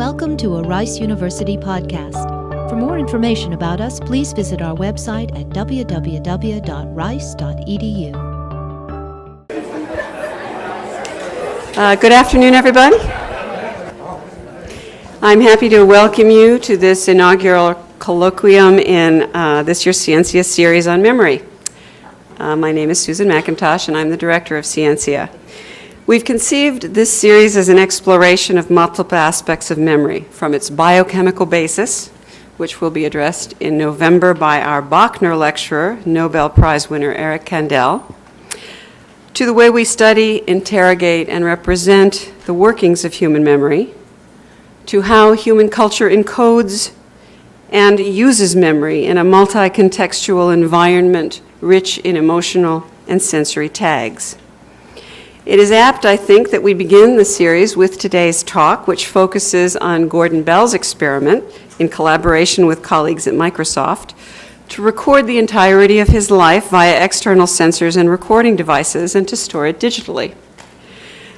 Welcome to a Rice University podcast. For more information about us, please visit our website at www.rice.edu. Good afternoon, everybody. I'm happy to welcome you to this inaugural colloquium in this year's Scientia series on memory. My name is Susan McIntosh, and I'm the director of Scientia. We've conceived this series as an exploration of multiple aspects of memory, from its biochemical basis, which will be addressed in November by our Bachner lecturer, Nobel Prize winner Eric Kandel, to the way we study, interrogate, and represent the workings of human memory, to how human culture encodes and uses memory in a multi-contextual environment rich in emotional and sensory tags. It is apt, I think, that we begin the series with today's talk, which focuses on Gordon Bell's experiment, in collaboration with colleagues at Microsoft, to record the entirety of his life via external sensors and recording devices and to store it digitally.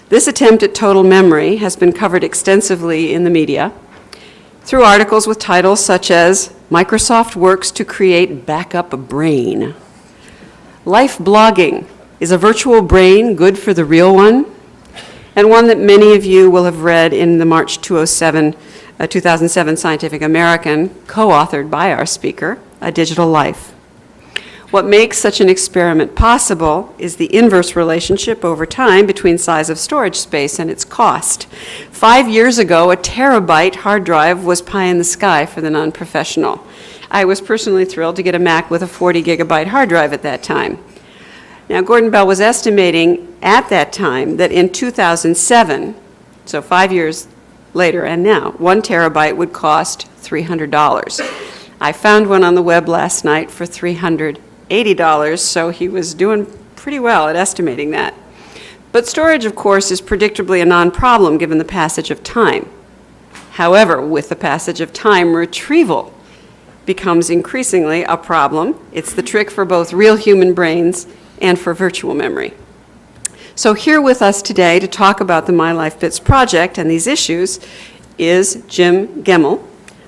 This attempt at total memory has been covered extensively in the media through articles with titles such as "Microsoft Works to Create Backup Brain," "Life Blogging, Is a Virtual Brain Good for the Real One?" and one that many of you will have read in the March 2007 Scientific American, co-authored by our speaker, A Digital Life. What makes such an experiment possible is the inverse relationship over time between size of storage space and its cost. 5 years ago, a terabyte hard drive was pie in the sky for the non-professional. I was personally thrilled to get a Mac with a 40 gigabyte hard drive at that time. Now, Gordon Bell was estimating at that time that in 2007, so 5 years later and now, 1 terabyte would cost $300. I found one on the web last night for $380, so he was doing pretty well at estimating that. But storage, of course, is predictably a non-problem given the passage of time. However, with the passage of time, retrieval becomes increasingly a problem. It's the trick for both real human brains and for virtual memory. So here with us today to talk about the MyLifeBits project and these issues is Jim Gemmell,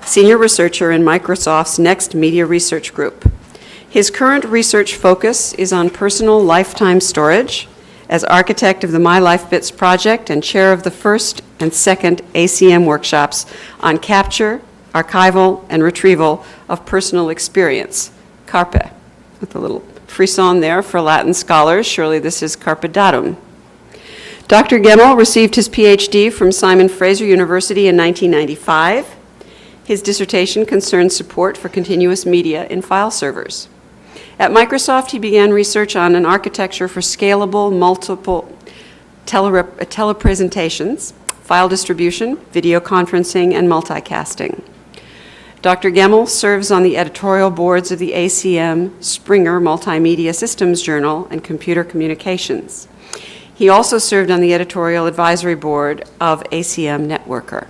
senior researcher in Microsoft's Next Media Research Group. His current research focus is on personal lifetime storage as architect of the MyLifeBits project and chair of the first and second ACM workshops on capture, archival, and retrieval of personal experience, CARPE, with a little frisson there for Latin scholars. Surely this is carpe datum. Dr. Gemmell received his PhD from Simon Fraser University in 1995. His dissertation concerned support for continuous media in file servers. At Microsoft, he began research on an architecture for scalable, multiple telepresentations, file distribution, video conferencing, and multicasting. Dr. Gemmell serves on the editorial boards of the ACM, Springer Multimedia Systems Journal, and Computer Communications. He also served on the editorial advisory board of ACM Networker.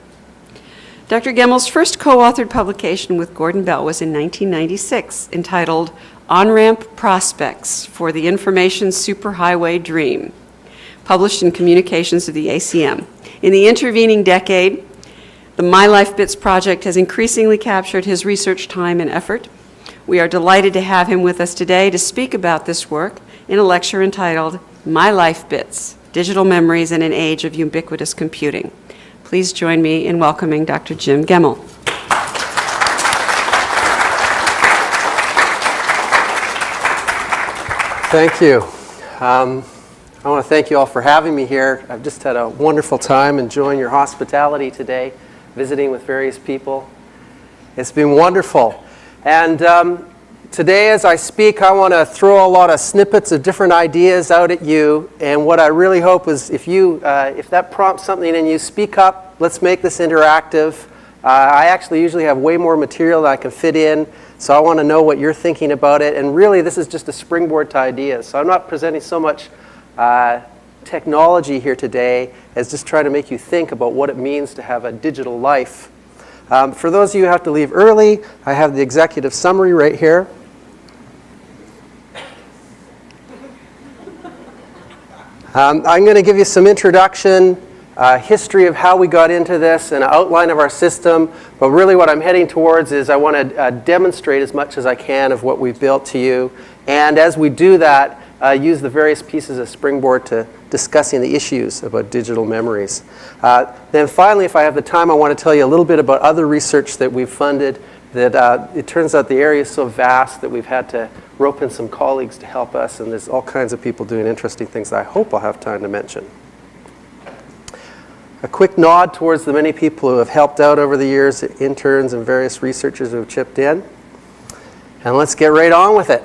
Dr. Gemmell's first co-authored publication with Gordon Bell was in 1996, entitled On-Ramp Prospects for the Information Superhighway Dream, published in Communications of the ACM. In the intervening decade, the MyLifeBits project has increasingly captured his research time and effort. We are delighted to have him with us today to speak about this work in a lecture entitled MyLifeBits, Digital Memories in an Age of Ubiquitous Computing. Please join me in welcoming Dr. Jim Gemmell. Thank you. I want to thank you all for having me here. I've just had a wonderful time enjoying your hospitality today, visiting with various people. It's been wonderful. And today as I speak, I want to throw a lot of snippets of different ideas out at you. And what I really hope is if that prompts something in you, speak up. Let's make this interactive. I actually usually have way more material than I can fit in. So I want to know what you're thinking about it. And really, this is just a springboard to ideas. So I'm not presenting so much technology here today as just trying to make you think about what it means to have a digital life. For those of you who have to leave early, I have the executive summary right here. I'm going to give you some introduction history of how we got into this, and an outline of our system. But really what I'm heading towards is I want to demonstrate as much as I can of what we've built to you. And as we do that, use the various pieces as springboard to discussing the issues about digital memories. Then finally, if I have the time, I want to tell you a little bit about other research that we've funded. That it turns out the area is so vast that we've had to rope in some colleagues to help us, and there's all kinds of people doing interesting things that I hope I'll have time to mention. A quick nod towards the many people who have helped out over the years, interns and various researchers who have chipped in. And let's get right on with it.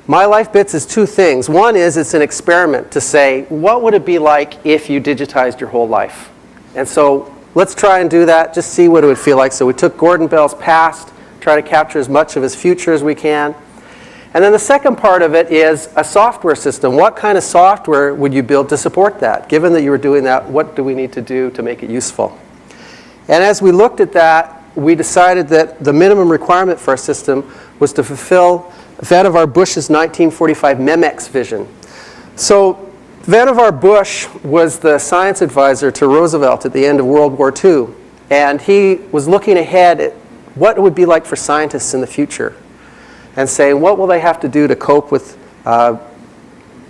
MyLifeBits is two things. One is it's an experiment to say, what would it be like if you digitized your whole life? And so let's try and do that, just see what it would feel like. So we took Gordon Bell's past, try to capture as much of his future as we can. And then the second part of it is a software system. What kind of software would you build to support that? Given that you were doing that, what do we need to do to make it useful? And as we looked at that, we decided that the minimum requirement for our system was to fulfill Vannevar Bush's 1945 MEMEX vision. So Vannevar Bush was the science advisor to Roosevelt at the end of World War II. And he was looking ahead at what it would be like for scientists in the future, and saying, what will they have to do to cope with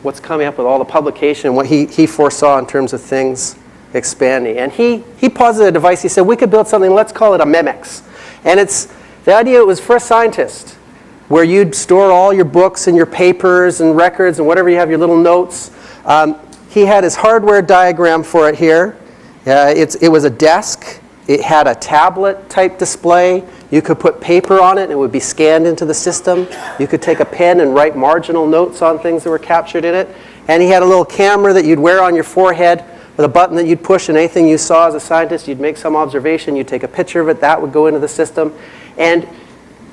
what's coming up with all the publication, what he foresaw in terms of things expanding. And he posited a device. He said, we could build something, let's call it a MEMEX. And the idea was for a scientist, where you'd store all your books and your papers and records and whatever you have, your little notes. He had his hardware diagram for it here. It was a desk. It had a tablet-type display. You could put paper on it, and it would be scanned into the system. You could take a pen and write marginal notes on things that were captured in it. And he had a little camera that you'd wear on your forehead with a button that you'd push, and anything you saw as a scientist, you'd make some observation, you'd take a picture of it, that would go into the system. And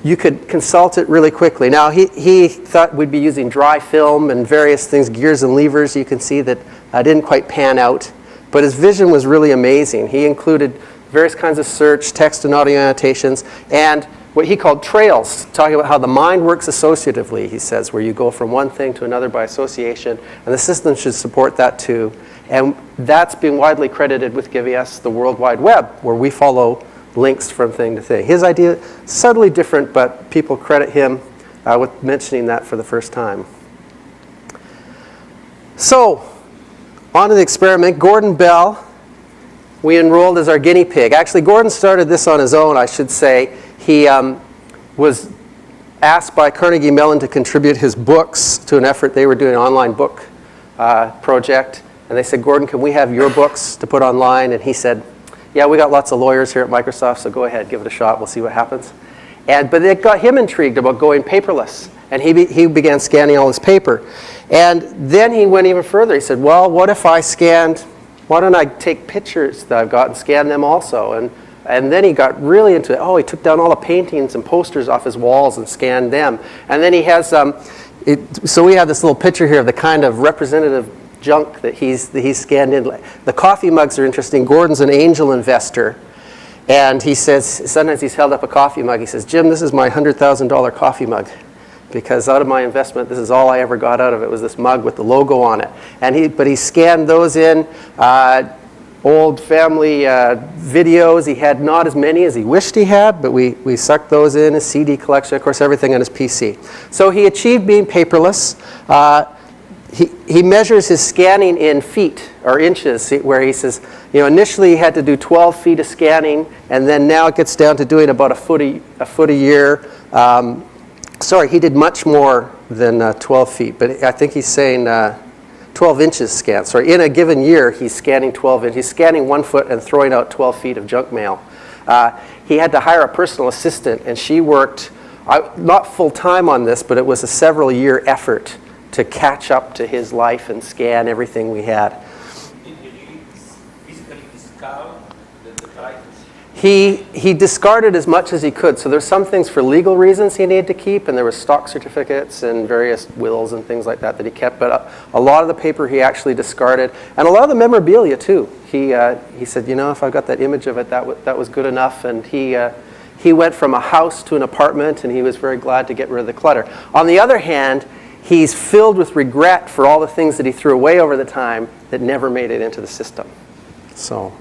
you could consult it really quickly. Now, he thought we'd be using dry film and various things, gears and levers. You can see that didn't quite pan out. But his vision was really amazing. He included various kinds of search, text and audio annotations, and what he called trails, talking about how the mind works associatively, he says, where you go from one thing to another by association, and the system should support that too. And that's been widely credited with giving us the World Wide Web, where we follow links from thing to thing. His idea, subtly different, but people credit him with mentioning that for the first time. So, on to the experiment. Gordon Bell, we enrolled as our guinea pig. Actually, Gordon started this on his own, I should say. He was asked by Carnegie Mellon to contribute his books to an effort. They were doing an online book project. And they said, Gordon, can we have your books to put online? And he said, yeah, we got lots of lawyers here at Microsoft, so go ahead, give it a shot. We'll see what happens. But it got him intrigued about going paperless. And he began scanning all his paper. And then he went even further. He said, well, what if I scanned... Why don't I take pictures that I've got and scan them also? And then he got really into it. Oh, he took down all the paintings and posters off his walls and scanned them. And then he has, so we have this little picture here of the kind of representative junk that he's scanned in. The coffee mugs are interesting. Gordon's an angel investor. And he says, sometimes he's held up a coffee mug. He says, Jim, this is my $100,000 coffee mug. Because out of my investment, this is all I ever got out of it, was this mug with the logo on it. But he scanned those in, old family videos. He had not as many as he wished he had, but we sucked those in, his CD collection, of course, everything on his PC. So he achieved being paperless. He measures his scanning in feet or inches, where he says, initially he had to do 12 feet of scanning, and then now it gets down to doing about a foot a year. Sorry, he did much more than 12 feet, but I think he's saying 12 inches scanned. Sorry, in a given year, he's scanning 12 inches. He's scanning 1 foot and throwing out 12 feet of junk mail. He had to hire a personal assistant, and she worked not full-time on this, but it was a several-year effort to catch up to his life and scan everything we had. Did you physically discard the titles? He discarded as much as he could. So there's some things for legal reasons he needed to keep, and there was stock certificates and various wills and things like that he kept. But a lot of the paper he actually discarded, and a lot of the memorabilia too. He said, if I've got that image of it, that was good enough. And he went from a house to an apartment, and he was very glad to get rid of the clutter. On the other hand, he's filled with regret for all the things that he threw away over the time that never made it into the system. So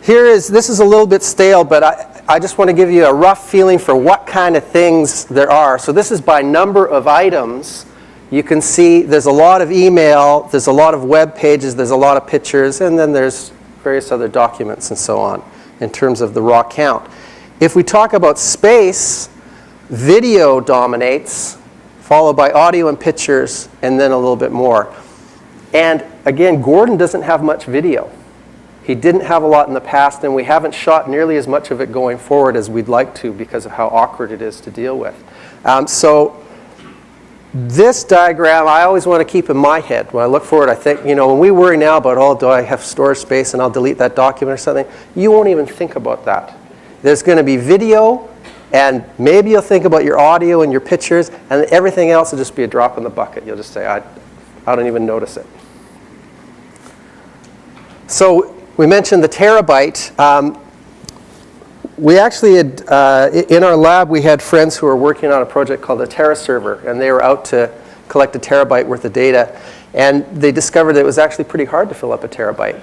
this is a little bit stale, but I just want to give you a rough feeling for what kind of things there are. So this is by number of items. You can see there's a lot of email, there's a lot of web pages, there's a lot of pictures, and then there's various other documents and so on in terms of the raw count. If we talk about space, video dominates, followed by audio and pictures, and then a little bit more. And again, Gordon doesn't have much video. He didn't have a lot in the past, and we haven't shot nearly as much of it going forward as we'd like to because of how awkward it is to deal with. So this diagram I always want to keep in my head. When I look forward, I think, when we worry now about, oh, do I have storage space and I'll delete that document or something, you won't even think about that. There's going to be video, and maybe you'll think about your audio and your pictures, and everything else will just be a drop in the bucket. You'll just say, I don't even notice it. So we mentioned the terabyte. We actually had, in our lab, we had friends who were working on a project called the Tera Server, and they were out to collect a terabyte worth of data. And they discovered that it was actually pretty hard to fill up a terabyte.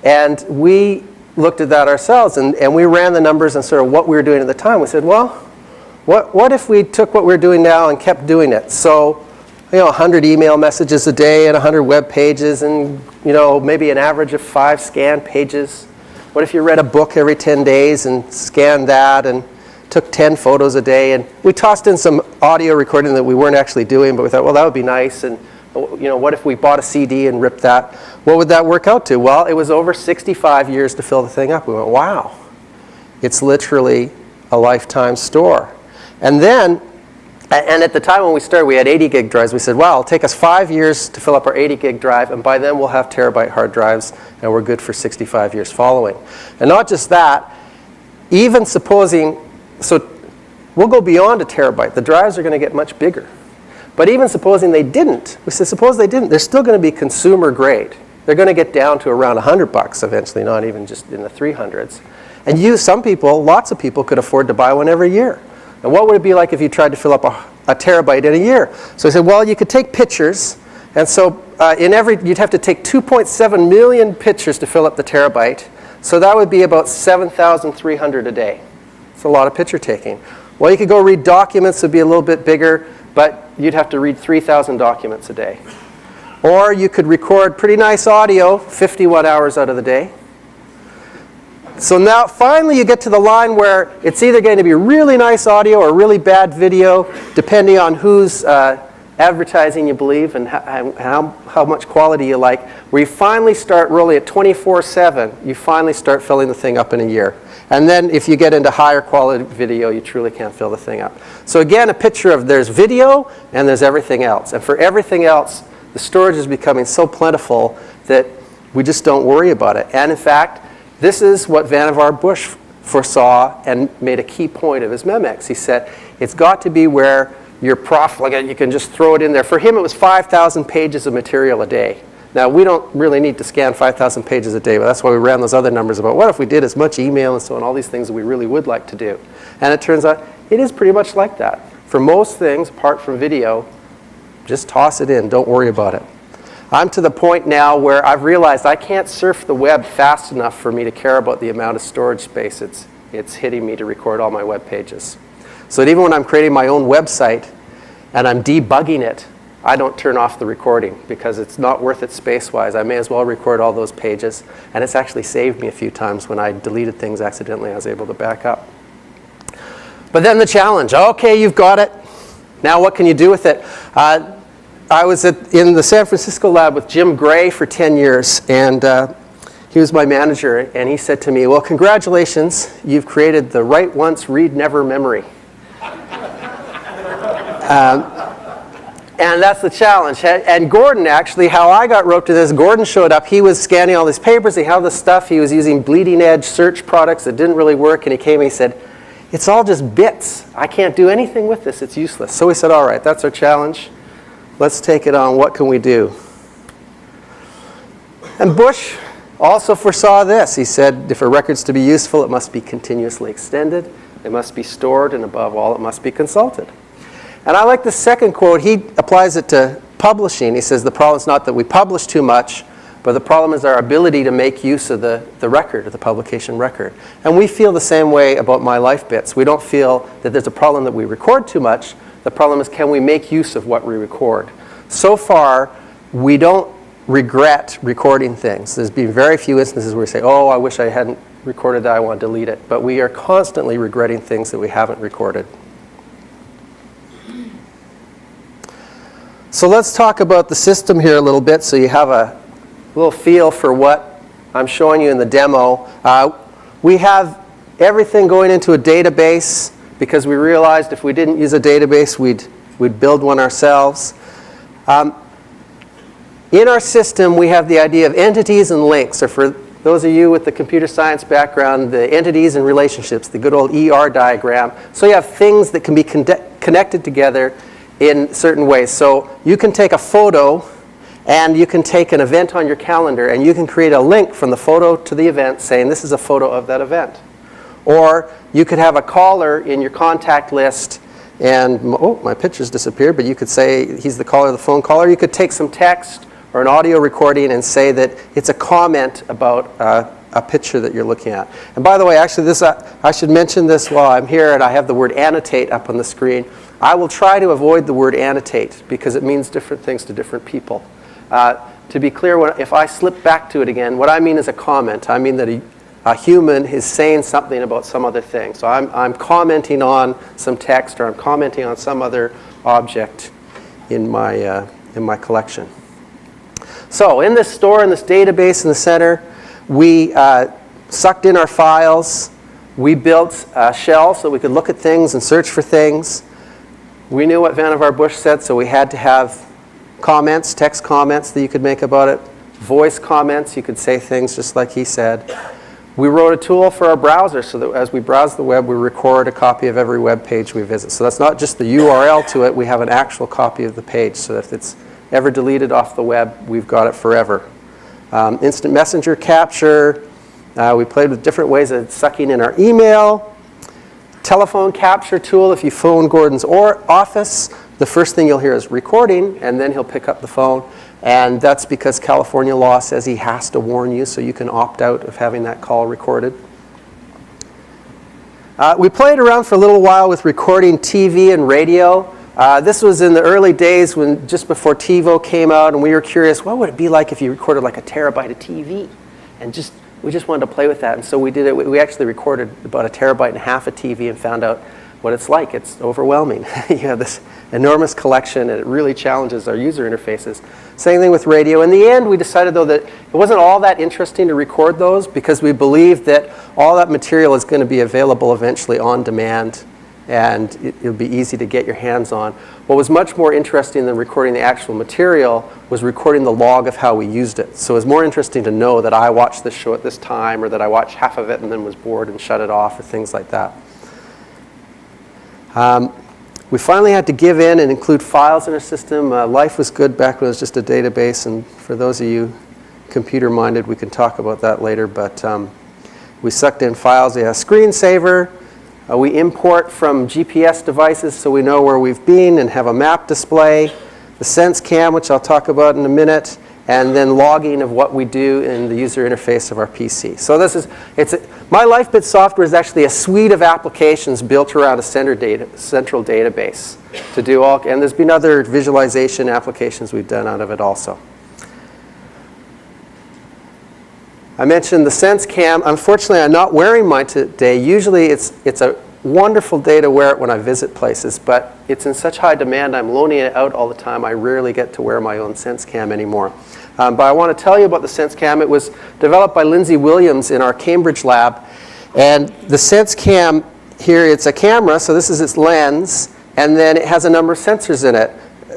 And we looked at that ourselves, and we ran the numbers and sort of what we were doing at the time. We said, well, what if we took what we're doing now and kept doing it? So, 100 email messages a day and 100 web pages and, maybe an average of 5 scanned pages. What if you read a book every 10 days and scanned that and took 10 photos a day? And we tossed in some audio recording that we weren't actually doing, but we thought, well, that would be nice. And, what if we bought a CD and ripped that? What would that work out to? Well, it was over 65 years to fill the thing up. We went, wow, it's literally a lifetime store. And at the time when we started, we had 80 gig drives. We said, well, it'll take us 5 years to fill up our 80 gig drive, and by then we'll have terabyte hard drives, and we're good for 65 years following. And not just that, even supposing, so we'll go beyond a terabyte. The drives are going to get much bigger. But even supposing they didn't, we said, suppose they didn't, they're still going to be consumer grade. They're going to get down to around $100 eventually, not even just in the 300s. And lots of people could afford to buy one every year. And what would it be like if you tried to fill up a terabyte in a year? So we said, well, you could take pictures. And so you'd have to take 2.7 million pictures to fill up the terabyte. So that would be about 7,300 a day. It's a lot of picture taking. Well, you could go read documents. It would be a little bit bigger, but you'd have to read 3,000 documents a day. Or you could record pretty nice audio 51 hours out of the day. So now finally you get to the line where it's either going to be really nice audio or really bad video, depending on whose advertising you believe and how much quality you like, where you finally start rolling at 24/7, you finally start filling the thing up in a year. And then if you get into higher quality video, you truly can't fill the thing up. So again, a picture of there's video and there's everything else. And for everything else, the storage is becoming so plentiful that we just don't worry about it. And in fact, this is what Vannevar Bush foresaw and made a key point of his Memex. He said, it's got to be where your you can just throw it in there. For him, it was 5,000 pages of material a day. Now, we don't really need to scan 5,000 pages a day, but that's why we ran those other numbers about what if we did as much email and so on, all these things that we really would like to do. And it turns out it is pretty much like that. For most things, apart from video, just toss it in. Don't worry about it. I'm to the point now where I've realized I can't surf the web fast enough for me to care about the amount of storage space it's hitting me to record all my web pages. So that even when I'm creating my own website and I'm debugging it, I don't turn off the recording because it's not worth it space-wise. I may as well record all those pages. And it's actually saved me a few times when I deleted things accidentally. I was able to back up. But then the challenge. Okay, you've got it. Now what can you do with it? I was in the San Francisco lab with Jim Gray for 10 years, and he was my manager, and he said to me, well, congratulations, you've created the write once, read never memory. And that's the challenge. And Gordon, actually, how I got roped to this, Gordon showed up. He was scanning all these papers. He had this stuff. He was using bleeding edge search products that didn't really work, and he came and he said, it's all just bits. I can't do anything with this. It's useless. So we said, all right, that's our challenge. Let's take it on. What can we do? And Bush also foresaw this. He said, if a record's to be useful, it must be continuously extended. It must be stored, and above all, it must be consulted. And I like the second quote. He applies it to publishing. He says the problem is not that we publish too much, but the problem is our ability to make use of the record, of the publication record. And we feel the same way about MyLifeBits. We don't feel that there's a problem that we record too much. The problem is, can we make use of what we record? So far, we don't regret recording things. There's been very few instances where we say, oh, I wish I hadn't recorded that, I want to delete it. But we are constantly regretting things that we haven't recorded. So let's talk about the system here a little bit so you have a little feel for what I'm showing you in the demo. We have everything going into a database because we realized if we didn't use a database, we'd build one ourselves. In our system, we have the idea of entities and links. Or for those of you with the computer science background, the entities and relationships, the good old ER diagram. So you have things that can be connected together in certain ways. So you can take a photo and you can take an event on your calendar and you can create a link from the photo to the event saying this is a photo of that event. Or you could have a caller in your contact list and, oh, my picture's disappeared, but you could say he's the caller, the phone caller. You could take some text or an audio recording and say that it's a comment about a picture that you're looking at. And by the way, actually, this I should mention this while I'm here, and I have the word annotate up on the screen. I will try to avoid the word annotate because it means different things to different people. To be clear, if I slip back to it again, what I mean is a comment. I mean that a human is saying something about some other thing. So I'm commenting on some text or I'm commenting on some other object in my collection. So in this store, in this database in the center, we sucked in our files. We built a shell so we could look at things and search for things. We knew what Vannevar Bush said, so we had to have comments, text comments that you could make about it. Voice comments, you could say things just like he said. We wrote a tool for our browser so that as we browse the web, we record a copy of every web page we visit. So that's not just the URL to it, we have an actual copy of the page. So if it's ever deleted off the web, we've got it forever. Instant messenger capture. We played with different ways of sucking in our email. Telephone capture tool. If you phone Gordon's office, the first thing you'll hear is recording, and then he'll pick up the phone. And that's because California law says he has to warn you, so you can opt out of having that call recorded. We played around for a little while with recording TV and radio. This was in the early days when just before TiVo came out, and we were curious, what would it be like if you recorded like a terabyte of TV? And we just wanted to play with that, and so we did it. We actually recorded about 1.5 terabytes of TV and found out what it's like. It's overwhelming. You have this enormous collection, and it really challenges our user interfaces. Same thing with radio. In the end, we decided, though, that it wasn't all that interesting to record those because we believed that all that material is going to be available eventually on demand, and it'll be easy to get your hands on. What was much more interesting than recording the actual material was recording the log of how we used it. So it was more interesting to know that I watched this show at this time, or that I watched half of it and then was bored and shut it off, or things like that. We finally had to give in and include files in our system. Life was good back when it was just a database, and for those of you computer-minded, we can talk about that later, but we sucked in files. We have a screensaver. We import from GPS devices so we know where we've been and have a map display. The SenseCam, which I'll talk about in a minute, and then logging of what we do in the user interface of our PC. So MyLifeBits software is actually a suite of applications built around a central database to do all, and there's been other visualization applications we've done out of it also. I mentioned the SenseCam. Unfortunately, I'm not wearing mine today. Usually it's a wonderful day to wear it when I visit places, but it's in such high demand, I'm loaning it out all the time. I rarely get to wear my own SenseCam anymore. But I want to tell you about the SenseCam. It was developed by Lindsay Williams in our Cambridge lab. And the SenseCam here, it's a camera, so this is its lens, and then it has a number of sensors in it,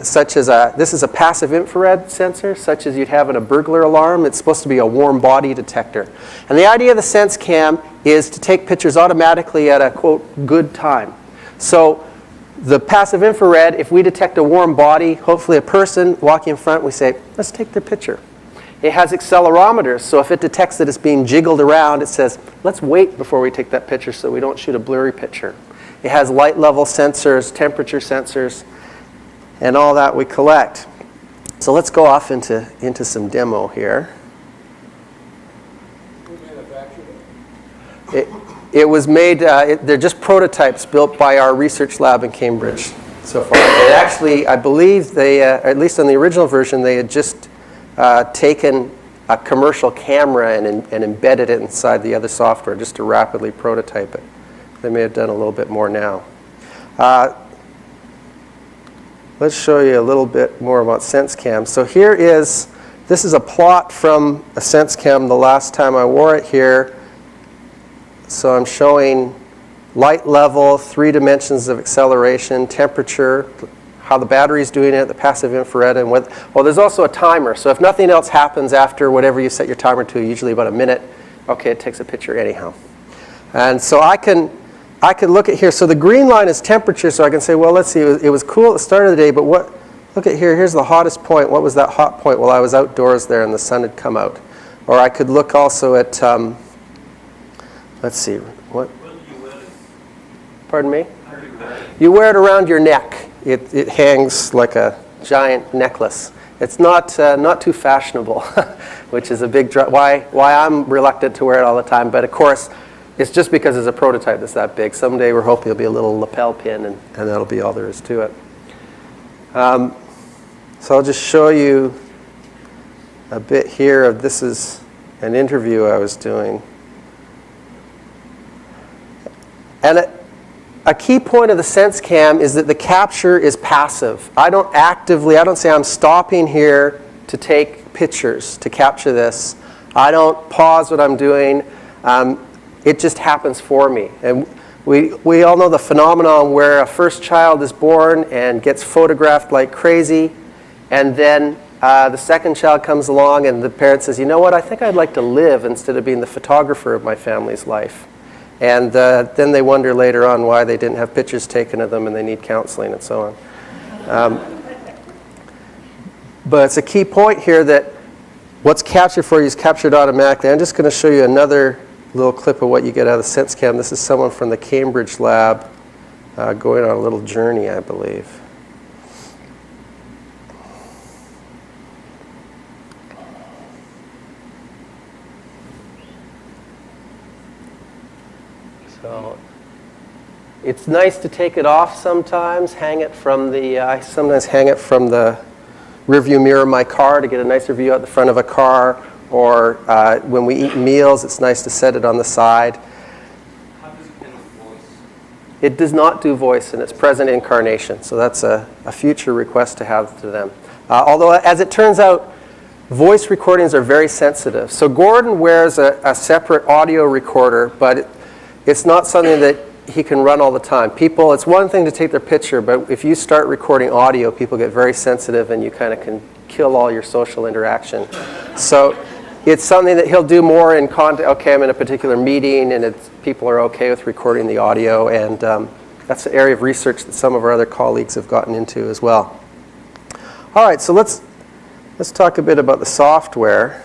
such as this is a passive infrared sensor, such as you'd have in a burglar alarm. It's supposed to be a warm body detector. And the idea of the SenseCam is to take pictures automatically at a, quote, good time. So the passive infrared, if we detect a warm body, hopefully a person walking in front, we say, let's take their picture. It has accelerometers, so if it detects that it's being jiggled around, it says, let's wait before we take that picture so we don't shoot a blurry picture. It has light level sensors, temperature sensors, and all that we collect. So let's go off into some demo here. It was made, they're just prototypes built by our research lab in Cambridge so far. And actually, I believe they, at least on the original version, they had just taken a commercial camera and embedded it inside the other software just to rapidly prototype it. They may have done a little bit more now. Let's show you a little bit more about SenseCam. So this is a plot from a SenseCam the last time I wore it here. So I'm showing light level, 3 dimensions of acceleration, temperature, how the battery's doing it, the passive infrared, and well, there's also a timer. So if nothing else happens after whatever you set your timer to, usually about a minute, okay, it takes a picture anyhow. And so I can look at here. So the green line is temperature, so I can say, well, let's see, it was cool at the start of the day, but look at here, here's the hottest point. What was that hot point? Well, I was outdoors there and the sun had come out. Or I could look also at, let's see, what? Pardon me? You wear it around your neck. It hangs like a giant necklace. It's not too fashionable, which is a big why I'm reluctant to wear it all the time. But of course, it's just because it's a prototype that's that big. Someday we're hoping it'll be a little lapel pin, and that'll be all there is to it. So I'll just show you a bit here. This is an interview I was doing. And a key point of the SenseCam is that the capture is passive. I don't say I'm stopping here to take pictures, to capture this. I don't pause what I'm doing. It just happens for me. And we all know the phenomenon where a first child is born and gets photographed like crazy, and then the second child comes along and the parent says, you know what, I think I'd like to live instead of being the photographer of my family's life. And then they wonder later on why they didn't have pictures taken of them and they need counseling and so on. But it's a key point here that what's captured for you is captured automatically. I'm just going to show you another little clip of what you get out of the SenseCam. This is someone from the Cambridge lab going on a little journey, I believe. So it's nice to take it off sometimes. I sometimes hang it from the rearview mirror of my car to get a nicer view out the front of a car. Or when we eat meals, it's nice to set it on the side. How does it do voice? It does not do voice in its present incarnation. So that's a future request to have to them. Although, as it turns out, voice recordings are very sensitive. So Gordon wears a separate audio recorder, but it's not something that he can run all the time. It's one thing to take their picture, but if you start recording audio, people get very sensitive and you kind of can kill all your social interaction. So it's something that he'll do more in context. Okay, I'm in a particular meeting and people are okay with recording the audio, and that's an area of research that some of our other colleagues have gotten into as well. All right, so let's talk a bit about the software.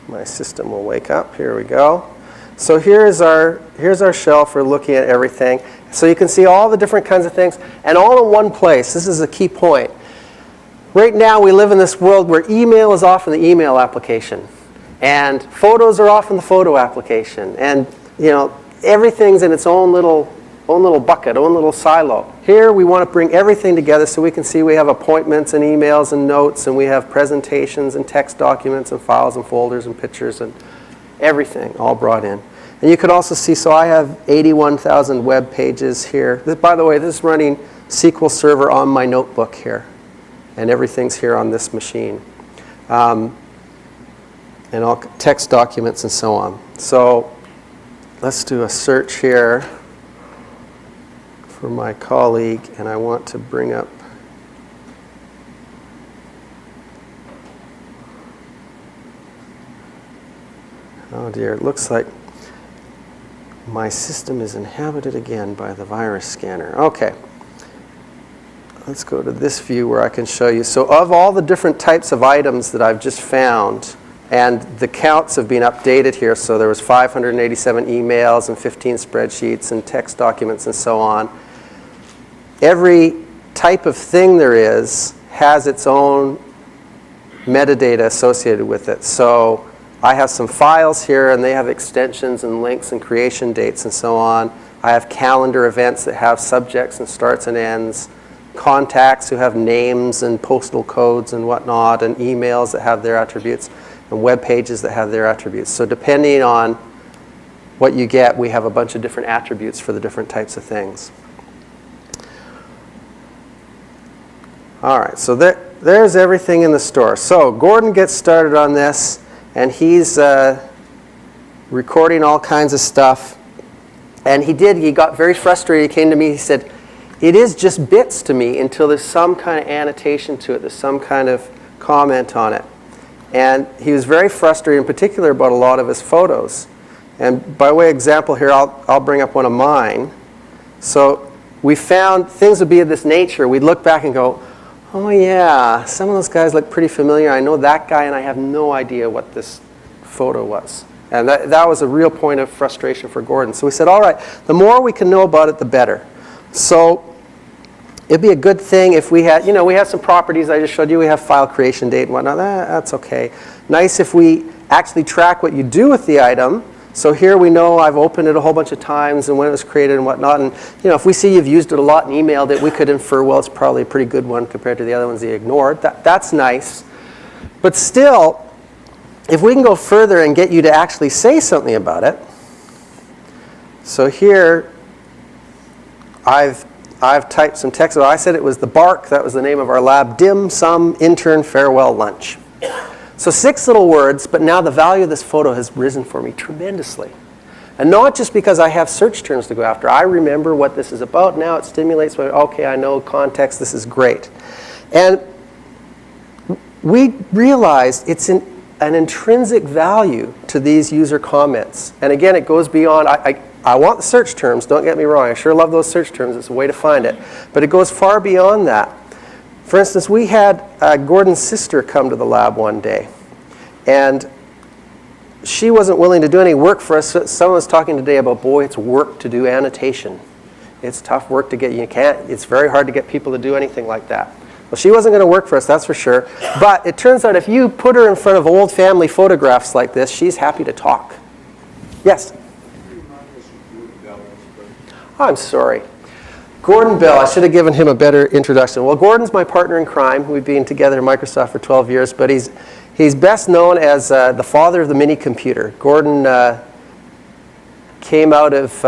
My system will wake up. Here we go. So here's our shell for looking at everything. So you can see all the different kinds of things, and all in one place. This is a key point. Right now we live in this world where email is off in the email application, and photos are off in the photo application, and everything's in its own little bucket, own little silo. Here we want to bring everything together so we can see we have appointments and emails and notes, and we have presentations and text documents and files and folders and pictures and everything all brought in. And you can also see, so I have 81,000 web pages here. By the way, this is running SQL Server on my notebook here, and everything's here on this machine. And all text documents and so on. So let's do a search here for my colleague, and I want to bring up oh dear, it looks like my system is inhabited again by the virus scanner. Okay, let's go to this view where I can show you. So of all the different types of items that I've just found, and the counts have been updated here, so there was 587 emails and 15 spreadsheets and text documents and so on. Every type of thing there is has its own metadata associated with it. So I have some files here, and they have extensions and links and creation dates and so on. I have calendar events that have subjects and starts and ends, contacts who have names and postal codes and whatnot, and emails that have their attributes, and web pages that have their attributes. So depending on what you get, we have a bunch of different attributes for the different types of things. All right, so there's everything in the store. So Gordon gets started on this, and he's recording all kinds of stuff. And he got very frustrated. He came to me, he said, it is just bits to me until there's some kind of annotation to it, there's some kind of comment on it. And he was very frustrated, in particular, about a lot of his photos. And by way of example here, I'll bring up one of mine. So we found things would be of this nature. We'd look back and go, oh yeah, some of those guys look pretty familiar. I know that guy, and I have no idea what this photo was. And that was a real point of frustration for Gordon. So we said, all right, the more we can know about it, the better. So it'd be a good thing if we had, we have some properties I just showed you. We have file creation date and whatnot. That's okay. Nice if we actually track what you do with the item. So here we know I've opened it a whole bunch of times and when it was created and whatnot. And if we see you've used it a lot and emailed it, we could infer, well, it's probably a pretty good one compared to the other ones you ignored. That's nice. But still, if we can go further and get you to actually say something about it. So here, I've typed some text. I said it was the bark. That was the name of our lab. Dim sum intern farewell lunch. So 6 little words, but now the value of this photo has risen for me tremendously. And not just because I have search terms to go after. I remember what this is about now. It stimulates me. Okay, I know context. This is great. And we realized it's an intrinsic value to these user comments. And again, it goes beyond, I want the search terms, don't get me wrong. I sure love those search terms. It's a way to find it. But it goes far beyond that. For instance, we had Gordon's sister come to the lab one day, and she wasn't willing to do any work for us. Someone was talking today about, boy, it's work to do annotation. It's tough work to get, it's very hard to get people to do anything like that. Well, she wasn't going to work for us, that's for sure. But it turns out if you put her in front of old family photographs like this, she's happy to talk. Yes? Oh, I'm sorry. Gordon Bell, I should have given him a better introduction. Well, Gordon's my partner in crime. We've been together at Microsoft for 12 years, but he's best known as the father of the mini computer. Gordon came out of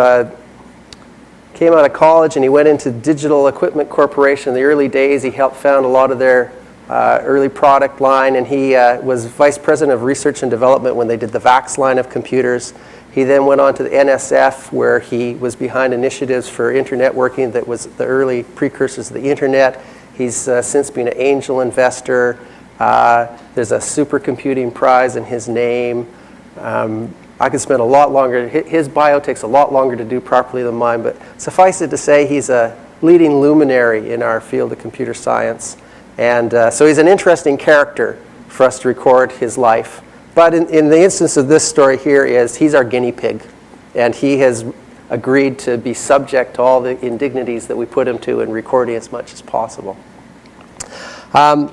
college and he went into Digital Equipment Corporation in the early days. He helped found a lot of their early product line, and he was vice president of research and development when they did the VAX line of computers. He then went on to the NSF, where he was behind initiatives for internet working that was the early precursors of the internet. He's since been an angel investor. There's a supercomputing prize in his name. I could spend a lot longer. His bio takes a lot longer to do properly than mine, but suffice it to say he's a leading luminary in our field of computer science. And so he's an interesting character for us to record his life. But in the instance of this story here he's our guinea pig. And he has agreed to be subject to all the indignities that we put him to in recording as much as possible. In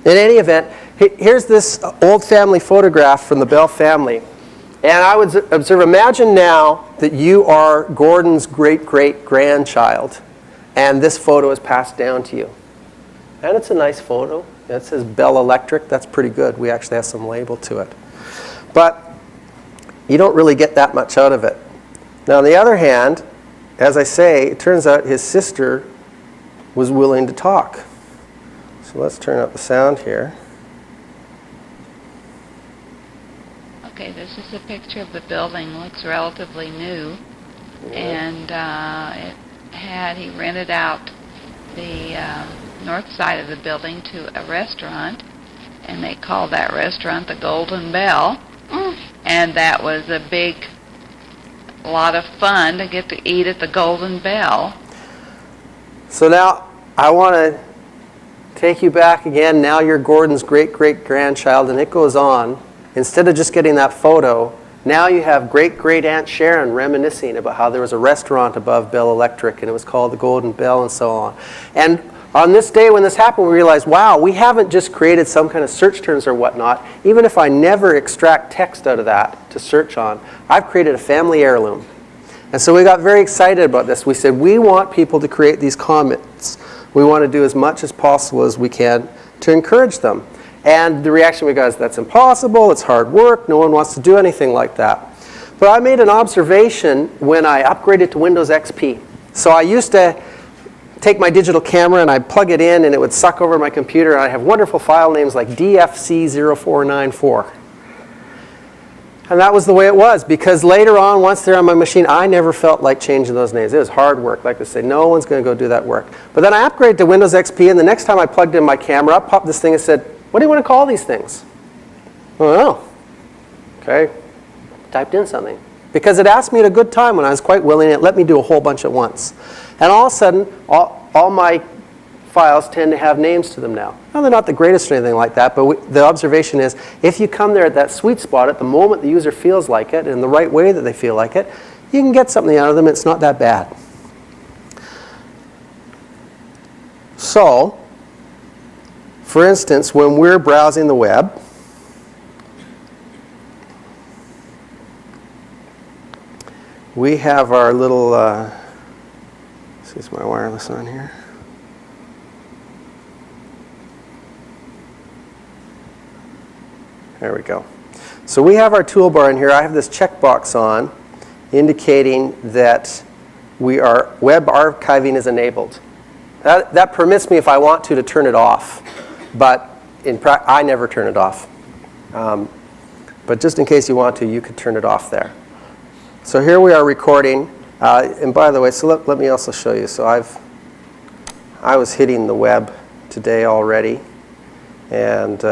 any event, here's this old family photograph from the Bell family. And I would observe, imagine now that you are Gordon's great-great-grandchild, and this photo is passed down to you. And it's a nice photo. It says Bell Electric. That's pretty good. We actually have some label to it. But you don't really get that much out of it. Now, on the other hand, as I say, it turns out his sister was willing to talk. So let's turn up the sound here. Okay, this is a picture of the building. Looks relatively new. Yeah. And he rented out the north side of the building to a restaurant, and they called that restaurant the Golden Bell. And that was a lot of fun to get to eat at the Golden Bell. So now I want to take you back again. Now you're Gordon's great-great-grandchild, and it goes on. Instead of just getting that photo, Now you have great Aunt Sharon reminiscing about how there was a restaurant above Bell Electric and it was called the Golden Bell and so on. And on this day when this happened, we realized, wow, we haven't just created some kind of search terms or whatnot. Even if I never extract text out of that to search on, I've created a family heirloom. And so we got very excited about this. We said, we want people to create these comments. We want to do as much as possible as we can to encourage them. And the reaction we got is, that's impossible, it's hard work, no one wants to do anything like that. But I made an observation when I upgraded to Windows XP. So I used to take my digital camera and I'd plug it in and it would suck over my computer, and I have wonderful file names like DFC0494. And that was the way it was, because later on, once they're on my machine, I never felt like changing those names. It was hard work. Like I say, no one's going to go do that work. But then I upgraded to Windows XP, and the next time I plugged in my camera, up popped this thing and said, what do you want to call these things? I don't know. Okay. Typed in something. Because it asked me at a good time when I was quite willing, it let me do a whole bunch at once. And all of a sudden, all my files tend to have names to them now. Now, they're not the greatest or anything like that, but the observation is, if you come there at that sweet spot, at the moment the user feels like it, in the right way that they feel like it, you can get something out of them. It's not that bad. So, for instance, when we're browsing the web, we have our little, is my wireless on here? There we go. So we have our toolbar in here. I have this checkbox on indicating that web archiving is enabled. That permits me, if I want to turn it off. But I never turn it off. But just in case you want to, you could turn it off there. So here we are recording. And by the way, so let me also show you. So I was hitting the web today already. And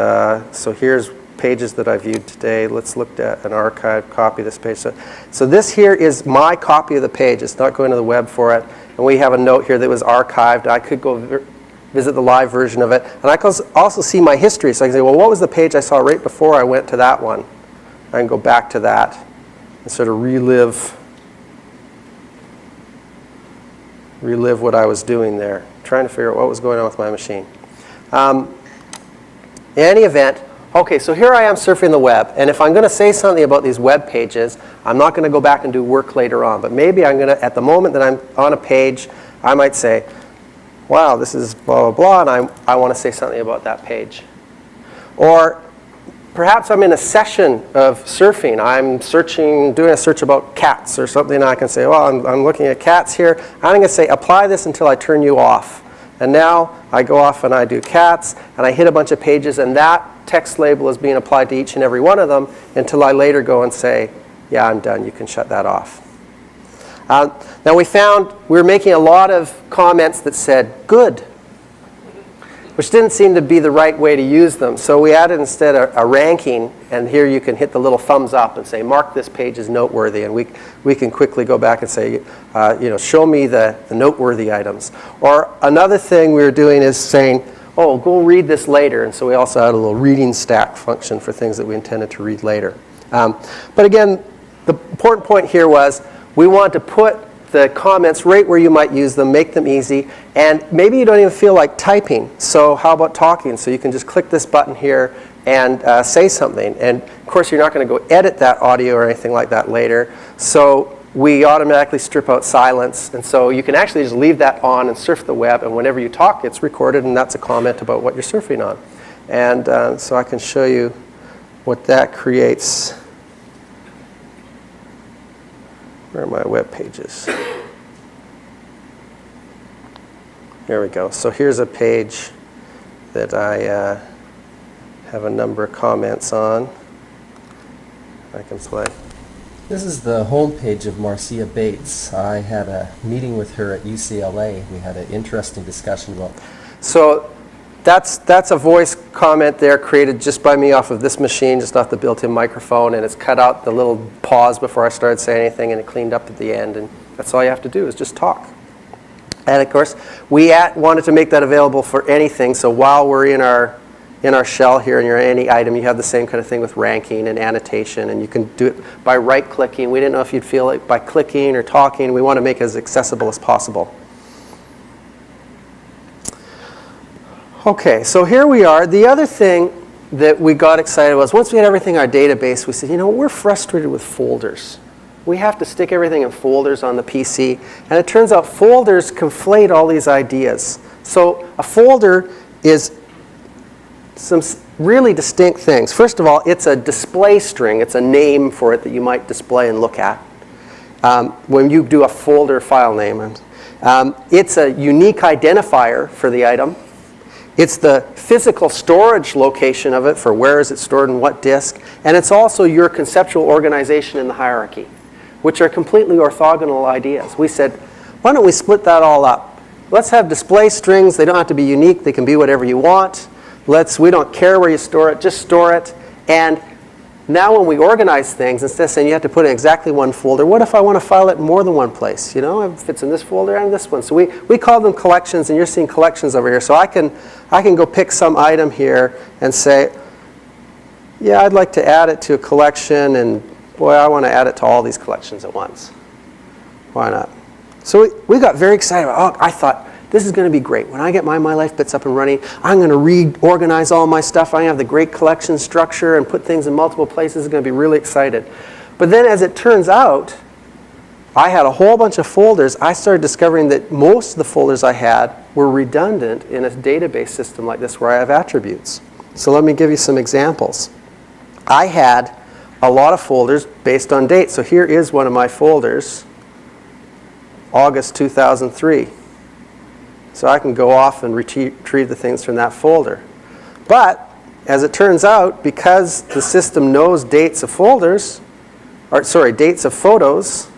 so here's pages that I viewed today. Let's look at an archived copy of this page. So this here is my copy of the page. It's not going to the web for it. And we have a note here that was archived. I could go visit the live version of it. And I can also see my history. So I can say, well, what was the page I saw right before I went to that one? I can go back to that and sort of relive what I was doing there, trying to figure out what was going on with my machine. In any event, okay, so here I am surfing the web, and if I'm going to say something about these web pages, I'm not going to go back and do work later on, but maybe I'm going to, at the moment that I'm on a page, I might say, wow, this is blah, blah, blah, and I want to say something about that page. Or perhaps I'm in a session of surfing. I'm doing a search about cats or something, and I can say, well, I'm looking at cats here. I'm going to say, apply this until I turn you off. And now I go off and I do cats, and I hit a bunch of pages, and that text label is being applied to each and every one of them until I later go and say, yeah, I'm done. You can shut that off. Now we found we were making a lot of comments that said good, which didn't seem to be the right way to use them. So we added instead a ranking, and here you can hit the little thumbs up and say, mark this page as noteworthy, and we can quickly go back and say, show me the noteworthy items. Or another thing we were doing is saying, oh, go read this later, and so we also had a little reading stack function for things that we intended to read later. But again, the important point here was we want to put the comments right where you might use them, make them easy, and maybe you don't even feel like typing, so how about talking? So you can just click this button here and say something, and of course you're not going to go edit that audio or anything like that later, so we automatically strip out silence, and so you can actually just leave that on and surf the web, and whenever you talk it's recorded, and that's a comment about what you're surfing on. And so I can show you what that creates. Where are my web pages? There we go. So here's a page that I have a number of comments on. I can play. This is the homepage of Marcia Bates. I had a meeting with her at UCLA. We had an interesting discussion about. So that's a voice comment there created just by me off of this machine, just off the built-in microphone, and it's cut out the little pause before I started saying anything, and it cleaned up at the end, and that's all you have to do is just talk. And of course, we wanted to make that available for anything, so while we're in our in our shell here, in your any item, you have the same kind of thing with ranking and annotation, and you can do it by right-clicking. We didn't know if you'd feel it by clicking or talking. We want to make it as accessible as possible. Okay, so here we are. The other thing that we got excited was once we had everything in our database, we said, you know, we're frustrated with folders. We have to stick everything in folders on the PC. And it turns out folders conflate all these ideas. So a folder is some really distinct things. First of all, it's a display string. It's a name for it that you might display and look at when you do a folder file name. It's a unique identifier for the item. It's the physical storage location of it for where is it stored and what disk. And it's also your conceptual organization in the hierarchy, which are completely orthogonal ideas. We said, why don't we split that all up? Let's have display strings. They don't have to be unique. They can be whatever you want. We don't care where you store it. Just store it. And now when we organize things, instead of saying you have to put in exactly one folder, what if I want to file it in more than one place? You know, if it's in this folder and this one. So we call them collections, and you're seeing collections over here. So I can go pick some item here and say, yeah, I'd like to add it to a collection, and boy, I want to add it to all these collections at once. Why not? So we got very excited about, I thought, this is going to be great. When I get my MyLifeBits up and running, I'm going to reorganize all my stuff. I'm going to have the great collection structure and put things in multiple places. I'm going to be really excited. But then as it turns out, I had a whole bunch of folders. I started discovering that most of the folders I had were redundant in a database system like this where I have attributes. So let me give you some examples. I had a lot of folders based on date. So here is one of my folders, August 2003. So I can go off and retrieve the things from that folder. But as it turns out, because the system knows dates of folders, dates of photos,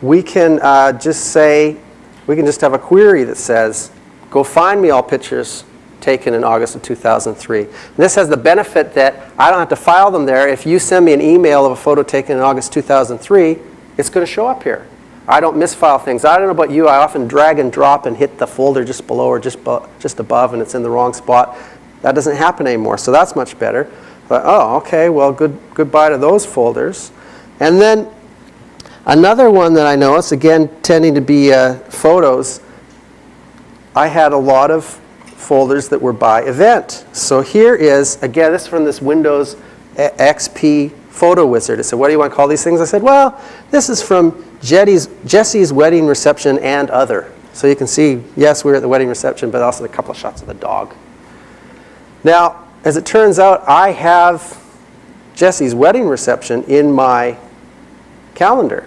we can just have a query that says, go find me all pictures taken in August of 2003. And this has the benefit that I don't have to file them there. If you send me an email of a photo taken in August 2003, it's going to show up here. I don't misfile things. I don't know about you. I often drag and drop and hit the folder just below or just above, and it's in the wrong spot. That doesn't happen anymore, so that's much better. But, okay, well, goodbye to those folders. And then another one that I noticed, again, tending to be photos, I had a lot of folders that were by event. So here is, again, this is from this Windows XP photo wizard. It said, what do you want to call these things? I said, well, this is from Jesse's wedding reception and other. So you can see, yes, we were at the wedding reception, but also a couple of shots of the dog. Now, as it turns out, I have Jesse's wedding reception in my calendar.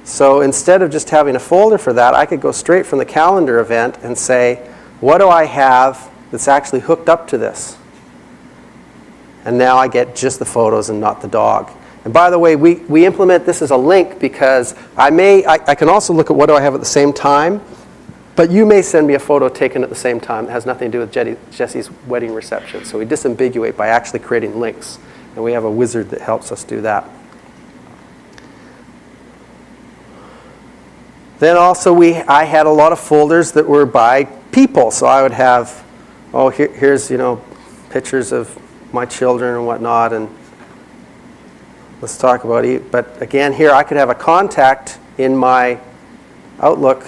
So instead of just having a folder for that, I could go straight from the calendar event and say, what do I have that's actually hooked up to this? And now I get just the photos and not the dog. And by the way, we implement this as a link because I can also look at what do I have at the same time, but you may send me a photo taken at the same time that has nothing to do with Jesse's wedding reception. So we disambiguate by actually creating links. And we have a wizard that helps us do that. Then also I had a lot of folders that were by people. So I would have, here's pictures of my children and whatnot, and let's talk about it. But again, here I could have a contact in my Outlook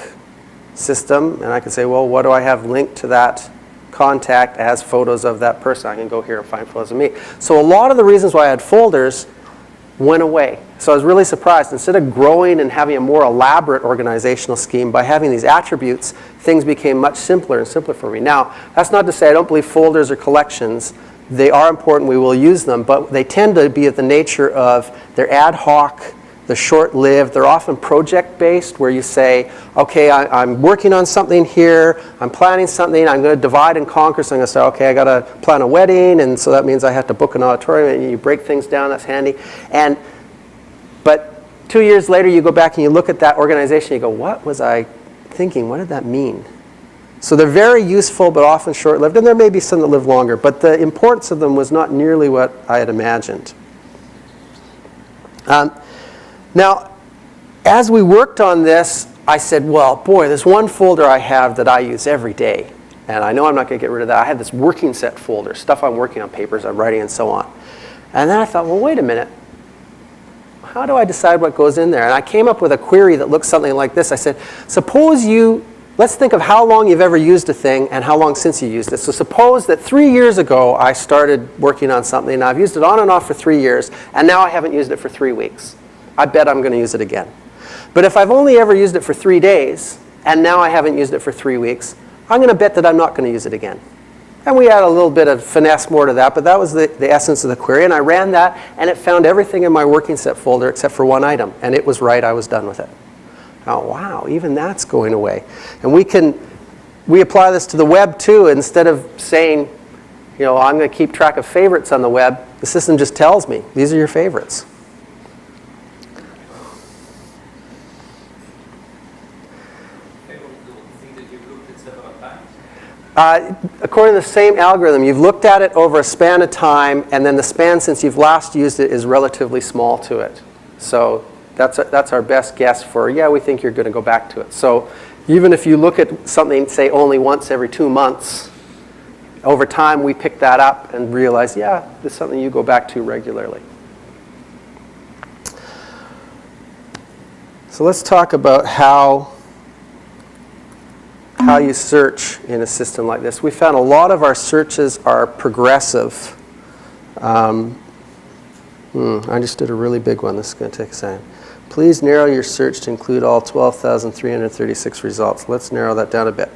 system, and I could say, well, what do I have linked to that contact as photos of that person? I can go here and find photos of me. So a lot of the reasons why I had folders went away. So I was really surprised. Instead of growing and having a more elaborate organizational scheme, by having these attributes, things became much simpler and simpler for me. Now, that's not to say I don't believe folders or collections. They are important, we will use them, but they tend to be of the nature of they're ad hoc, they're short-lived, they're often project-based, where you say, okay, I'm working on something here, I'm planning something, I'm going to divide and conquer, so I'm going to say, okay, I got to plan a wedding, and so that means I have to book an auditorium, and you break things down, that's handy. But 2 years later, you go back and you look at that organization, you go, what was I thinking? What did that mean? So they're very useful, but often short-lived, and there may be some that live longer, but the importance of them was not nearly what I had imagined. Now, as we worked on this, I said, well, boy, there's one folder I have that I use every day, And I know I'm not going to get rid of that. I had this working set folder, stuff I'm working on, papers I'm writing, and so on. And then I thought, well, wait a minute. How do I decide what goes in there? And I came up with a query that looks something like this. I said, let's think of how long you've ever used a thing and how long since you used it. So suppose that 3 years ago I started working on something, and I've used it on and off for 3 years, and now I haven't used it for 3 weeks. I bet I'm going to use it again. But if I've only ever used it for 3 days, and now I haven't used it for 3 weeks, I'm going to bet that I'm not going to use it again. And we add a little bit of finesse more to that, but that was the essence of the query. And I ran that, and it found everything in my working set folder except for one item. And it was right. I was done with it. Oh, wow, even that's going away. And we apply this to the web, too. Instead of saying, I'm going to keep track of favorites on the web, the system just tells me, these are your favorites. According to the same algorithm, you've looked at it over a span of time, and then the span since you've last used it is relatively small to it. So that's our best guess for, we think you're going to go back to it. So even if you look at something, say, only once every 2 months, over time we pick that up and realize, this is something you go back to regularly. So let's talk about how you search in a system like this. We found a lot of our searches are progressive. I just did a really big one. This is going to take a second. Please narrow your search to include all 12,336 results. Let's narrow that down a bit.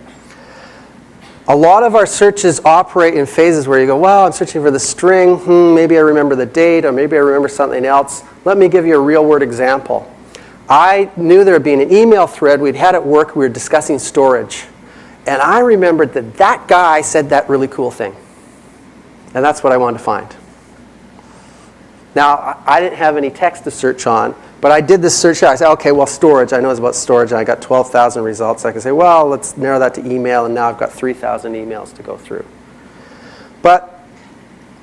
A lot of our searches operate in phases where you go, well, I'm searching for the string. Maybe I remember the date, or maybe I remember something else. Let me give you a real-world example. I knew there would be an email thread we'd had at work. We were discussing storage. And I remembered that guy said that really cool thing. And that's what I wanted to find. Now, I didn't have any text to search on, but I did this search. I said, okay, well, storage. I know it's about storage, and I got 12,000 results. I can say, well, let's narrow that to email, and now I've got 3,000 emails to go through. But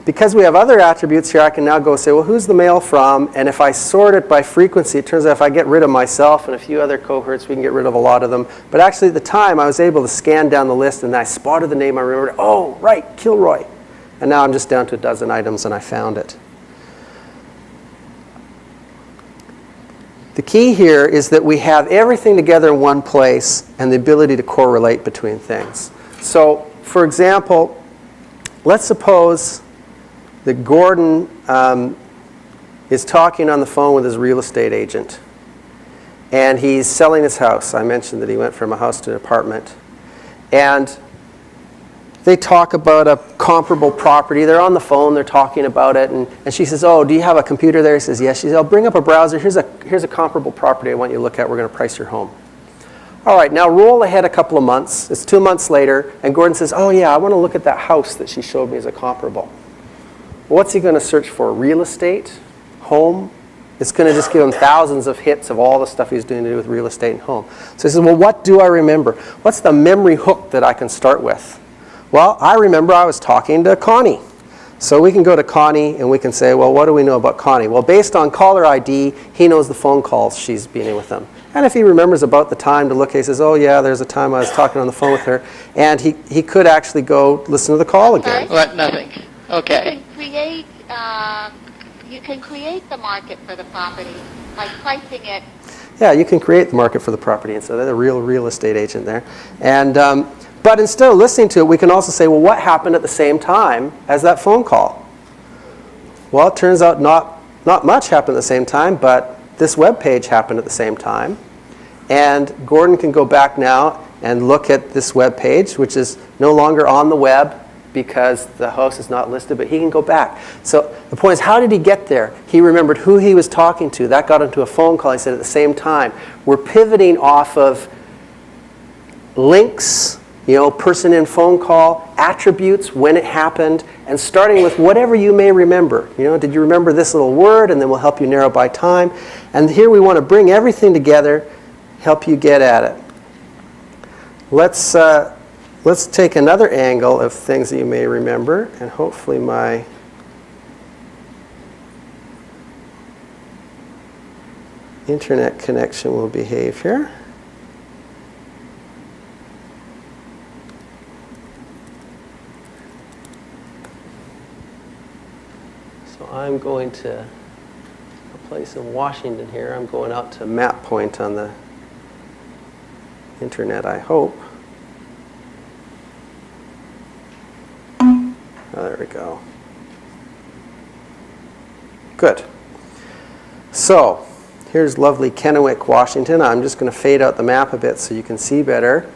because we have other attributes here, I can now go say, well, who's the mail from? And if I sort it by frequency, it turns out if I get rid of myself and a few other cohorts, we can get rid of a lot of them. But actually, at the time, I was able to scan down the list, and I spotted the name. I remembered, oh, right, Kilroy. And now I'm just down to a dozen items, and I found it. The key here is that we have everything together in one place and the ability to correlate between things. So, for example, let's suppose that Gordon is talking on the phone with his real estate agent, and he's selling his house. I mentioned that he went from a house to an apartment. And they talk about a comparable property. They're on the phone. They're talking about it. And she says, oh, do you have a computer there? He says, yes. She says, I'll bring up a browser. Here's a comparable property I want you to look at. We're going to price your home. All right, now roll ahead a couple of months. It's 2 months later. And Gordon says, oh, yeah, I want to look at that house that she showed me as a comparable. What's he going to search for? Real estate? Home? It's going to just give him thousands of hits of all the stuff he's doing to do with real estate and home. So he says, well, what do I remember? What's the memory hook that I can start with? Well, I remember I was talking to Connie. So we can go to Connie and we can say, well, what do we know about Connie? Well, based on caller ID, he knows the phone calls she's been in with them. And if he remembers about the time to look, he says, oh, yeah, there's a time I was talking on the phone with her. And he could actually go listen to the call again. What? Nothing. Okay. You can create the market for the property by pricing it. Yeah, you can create the market for the property. And so they're the real estate agent there. And but instead of listening to it, we can also say, well, what happened at the same time as that phone call? Well, it turns out not much happened at the same time, but this web page happened at the same time. And Gordon can go back now and look at this web page, which is no longer on the web because the host is not listed, but he can go back. So the point is, how did he get there? He remembered who he was talking to. That got into a phone call, he said, at the same time. We're pivoting off of links, person in phone call, attributes, when it happened, and starting with whatever you may remember. Did you remember this little word? And then we'll help you narrow by time. And here we want to bring everything together, help you get at it. Let's take another angle of things that you may remember, and hopefully my internet connection will behave here. So I'm going to a place in Washington here. I'm going out to Map Point on the internet, I hope. Oh, there we go. Good. So here's lovely Kennewick, Washington. I'm just going to fade out the map a bit so you can see better.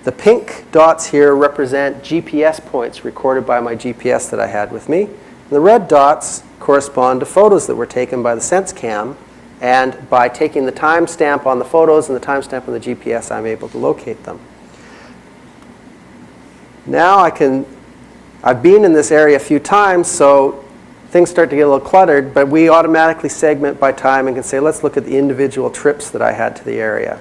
The pink dots here represent GPS points recorded by my GPS that I had with me. The red dots correspond to photos that were taken by the SenseCam, and by taking the timestamp on the photos and the timestamp on the GPS, I'm able to locate them. Now I've been in this area a few times, so things start to get a little cluttered, but we automatically segment by time and can say, let's look at the individual trips that I had to the area.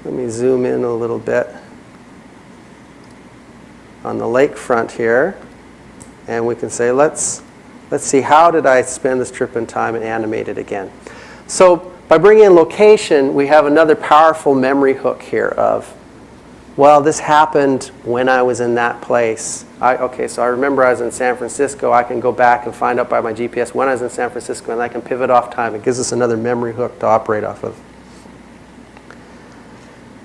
Let me zoom in a little bit on the lakefront here, and we can say, let's see, how did I spend this trip in time, and animate it again. So by bringing in location, we have another powerful memory hook here of, well, this happened when I was in that place. Okay, so I remember I was in San Francisco. I can go back and find out by my GPS when I was in San Francisco, and I can pivot off time. It gives us another memory hook to operate off of.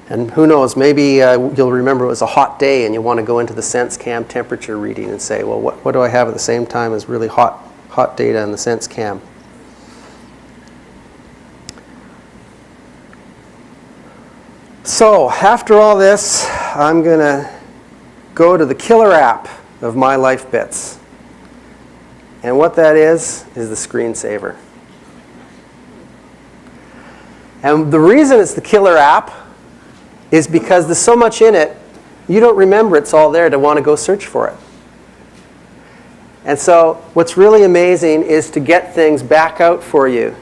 And who knows, maybe you'll remember it was a hot day and you want to go into the SenseCam temperature reading and say, well, what do I have at the same time as really hot data in the SenseCam? So after all this, I'm going to go to the killer app of MyLifeBits. And what that is the screensaver. And the reason it's the killer app is because there's so much in it, you don't remember it's all there to want to go search for it. And so what's really amazing is to get things back out for you.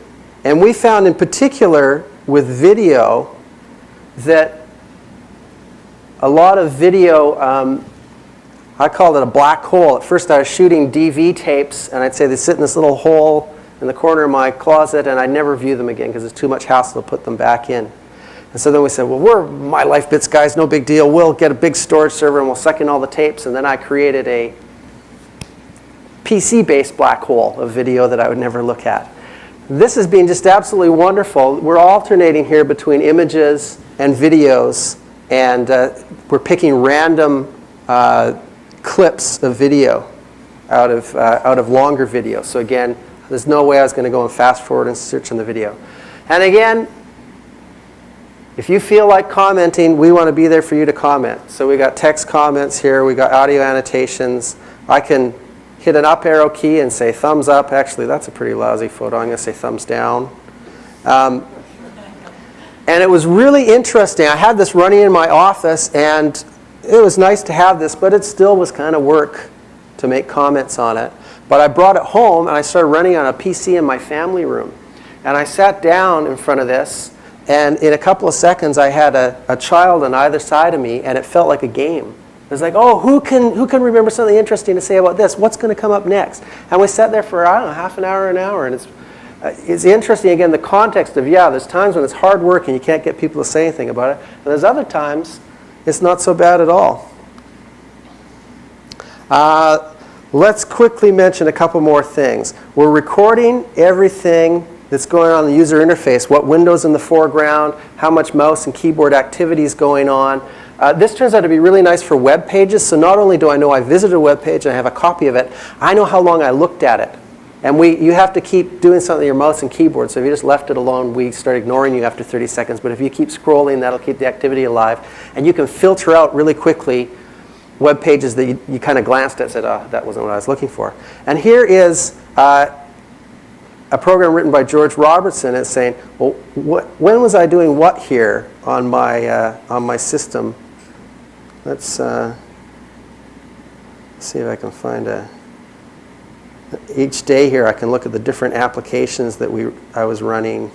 And we found in particular with video that a lot of video, I called it a black hole. At first I was shooting DV tapes, and I'd say they sit in this little hole in the corner of my closet, and I'd never view them again because it's too much hassle to put them back in. And so then we said, well, we're MyLifeBits guys, no big deal. We'll get a big storage server and we'll suck in all the tapes. And then I created a PC-based black hole of video that I would never look at. This has been just absolutely wonderful. We're alternating here between images and videos, and we're picking random clips of video out of longer video. So again, there's no way I was going to go and fast forward and search on the video. And again, if you feel like commenting, we want to be there for you to comment. So we got text comments here, we got audio annotations. I can hit an up arrow key and say thumbs up. Actually, that's a pretty lousy photo. I'm going to say thumbs down. And it was really interesting. I had this running in my office, and it was nice to have this, but it still was kind of work to make comments on it. But I brought it home, and I started running on a PC in my family room. And I sat down in front of this, and in a couple of seconds, I had a child on either side of me, and it felt like a game. It was like, oh, who can remember something interesting to say about this? What's going to come up next? And we sat there for, I don't know, half an hour, and it's interesting, again, the context of, yeah, there's times when it's hard work and you can't get people to say anything about it. And there's other times it's not so bad at all. Let's quickly mention a couple more things. We're recording everything that's going on in the user interface, what windows in the foreground, how much mouse and keyboard activity is going on. This turns out to be really nice for web pages. So not only do I know I visited a web page and I have a copy of it, I know how long I looked at it. And you have to keep doing something with your mouse and keyboard. So if you just left it alone, we start ignoring you after 30 seconds. But if you keep scrolling, that'll keep the activity alive. And you can filter out really quickly web pages that you kind of glanced at and said, oh, that wasn't what I was looking for. And here is a program written by George Robertson. It's saying, well, when was I doing what here on my system? Let's see if I can find each day here I can look at the different applications that I was running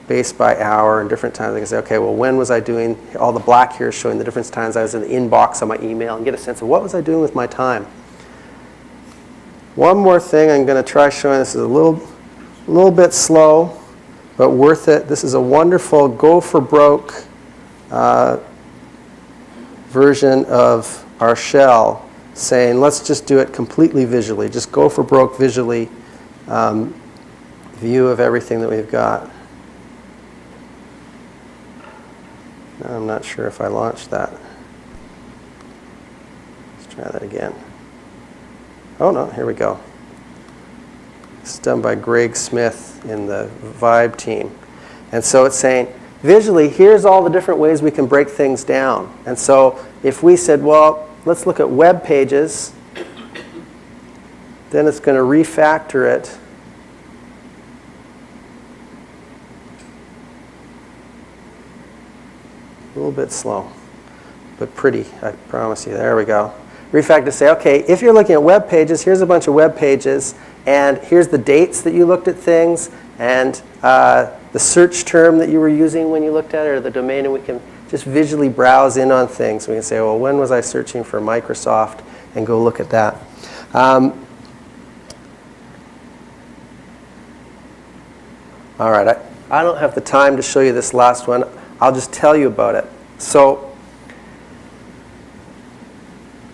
based by hour and different times. I can say, okay, well, when was I doing, all the black here is showing the different times I was in the inbox on my email, and get a sense of what was I doing with my time. One more thing I'm going to try showing. This is a little bit slow, but worth it. This is a wonderful go for broke version of our shell. saying let's just do it completely visually. Just go for broke visually, view of everything that we've got. I'm not sure if I launched that. Let's try that again. Oh no, here we go. It's done by Greg Smith in the Vibe team. And so it's saying, visually, here's all the different ways we can break things down. And so if we said, well, let's look at web pages, then it's going to refactor it. A little bit slow, but pretty, I promise you. There we go. Refactor to say, okay, if you're looking at web pages, here's a bunch of web pages, and here's the dates that you looked at things, and the search term that you were using when you looked at it, or the domain, and we can just visually browse in on things. We can say, well, when was I searching for Microsoft, and go look at that. All right, I don't have the time to show you this last one. I'll just tell you about it. So,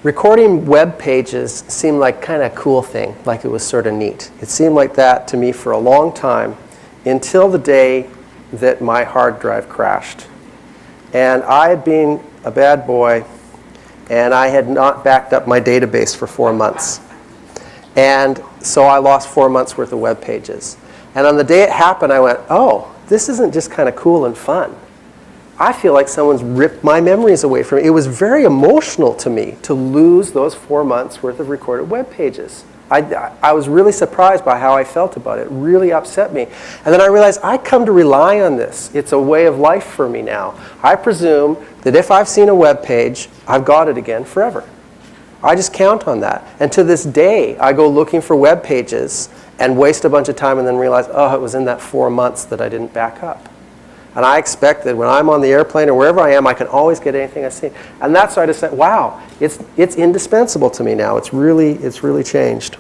recording web pages seemed like kind of a cool thing, like it was sort of neat. It seemed like that to me for a long time, until the day that my hard drive crashed. And I had been a bad boy, and I had not backed up my database for 4 months. And so I lost 4 months worth of web pages. And on the day it happened, I went, oh, this isn't just kind of cool and fun. I feel like someone's ripped my memories away from me. It was very emotional to me to lose those 4 months worth of recorded web pages. I was really surprised by how I felt about it. It really upset me. And then I realized I come to rely on this. It's a way of life for me now. I presume that if I've seen a web page, I've got it again forever. I just count on that. And to this day, I go looking for web pages and waste a bunch of time and then realize, oh, it was in that 4 months that I didn't back up. And I expect that when I'm on the airplane or wherever I am, I can always get anything I see. And that's why I just said, wow, it's indispensable to me now. It's really changed.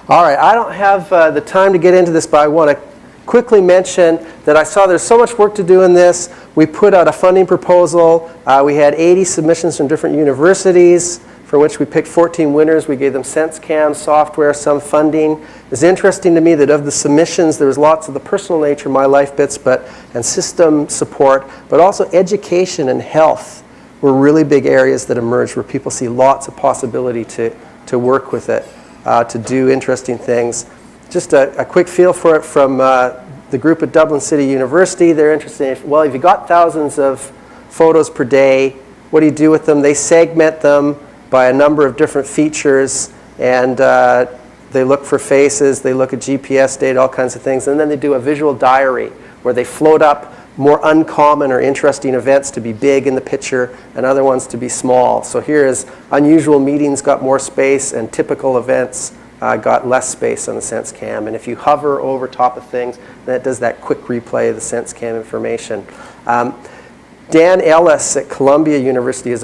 All right, I don't have the time to get into this, but I want to quickly mention that I saw there's so much work to do in this. We put out a funding proposal. We had 80 submissions from different universities, for which we picked 14 winners. We gave them SenseCam software, some funding. It's interesting to me that of the submissions, there was lots of the personal nature, MyLifeBits, and system support, but also education and health were really big areas that emerged where people see lots of possibility to work with it, to do interesting things. Just a quick feel for it from the group at Dublin City University. They're interested in, well, if you got thousands of photos per day, what do you do with them? They segment them by a number of different features, and they look for faces, they look at GPS data, all kinds of things, and then they do a visual diary where they float up more uncommon or interesting events to be big in the picture and other ones to be small. So here is unusual meetings got more space, and typical events got less space on the SenseCam. And if you hover over top of things, then it does that quick replay of the SenseCam information. Dan Ellis at Columbia University is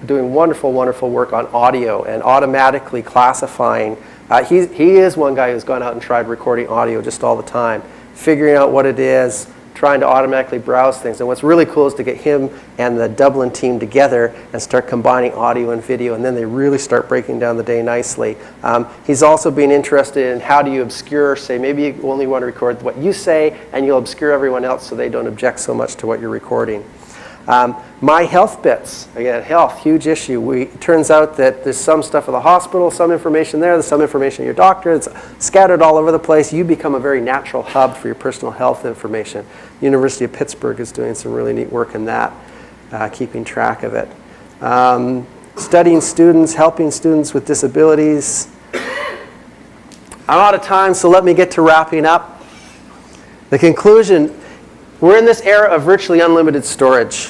doing wonderful work on audio and automatically classifying. He is one guy who's gone out and tried recording audio just all the time, figuring out what it is, trying to automatically browse things. And what's really cool is to get him and the Dublin team together and start combining audio and video, and then they really start breaking down the day nicely. He's also been interested in how do you obscure, say maybe you only want to record what you say and you'll obscure everyone else so they don't object so much to what you're recording. MyLifeBits, again, health, huge issue. It turns out that there's some stuff at the hospital, some information there, there's some information at your doctor, it's scattered all over the place. You become a very natural hub for your personal health information. University of Pittsburgh is doing some really neat work in that, keeping track of it. Studying students, helping students with disabilities. I'm out of time, so let me get to wrapping up. The conclusion, we're in this era of virtually unlimited storage.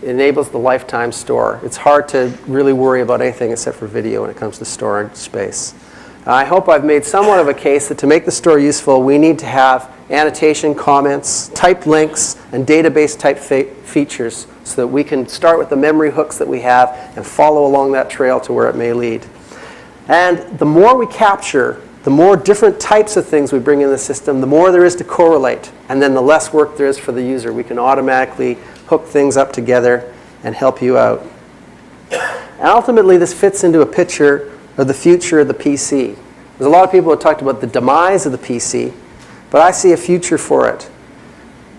It enables the lifetime store. It's hard to really worry about anything except for video when it comes to storage space. I hope I've made somewhat of a case that to make the store useful, we need to have annotation, comments, typed links, and database type features so that we can start with the memory hooks that we have and follow along that trail to where it may lead. And the more we capture, the more different types of things we bring in the system, the more there is to correlate, and then the less work there is for the user. We can automatically hook things up together and help you out. And ultimately, this fits into a picture of the future of the PC. There's a lot of people who talked about the demise of the PC, but I see a future for it.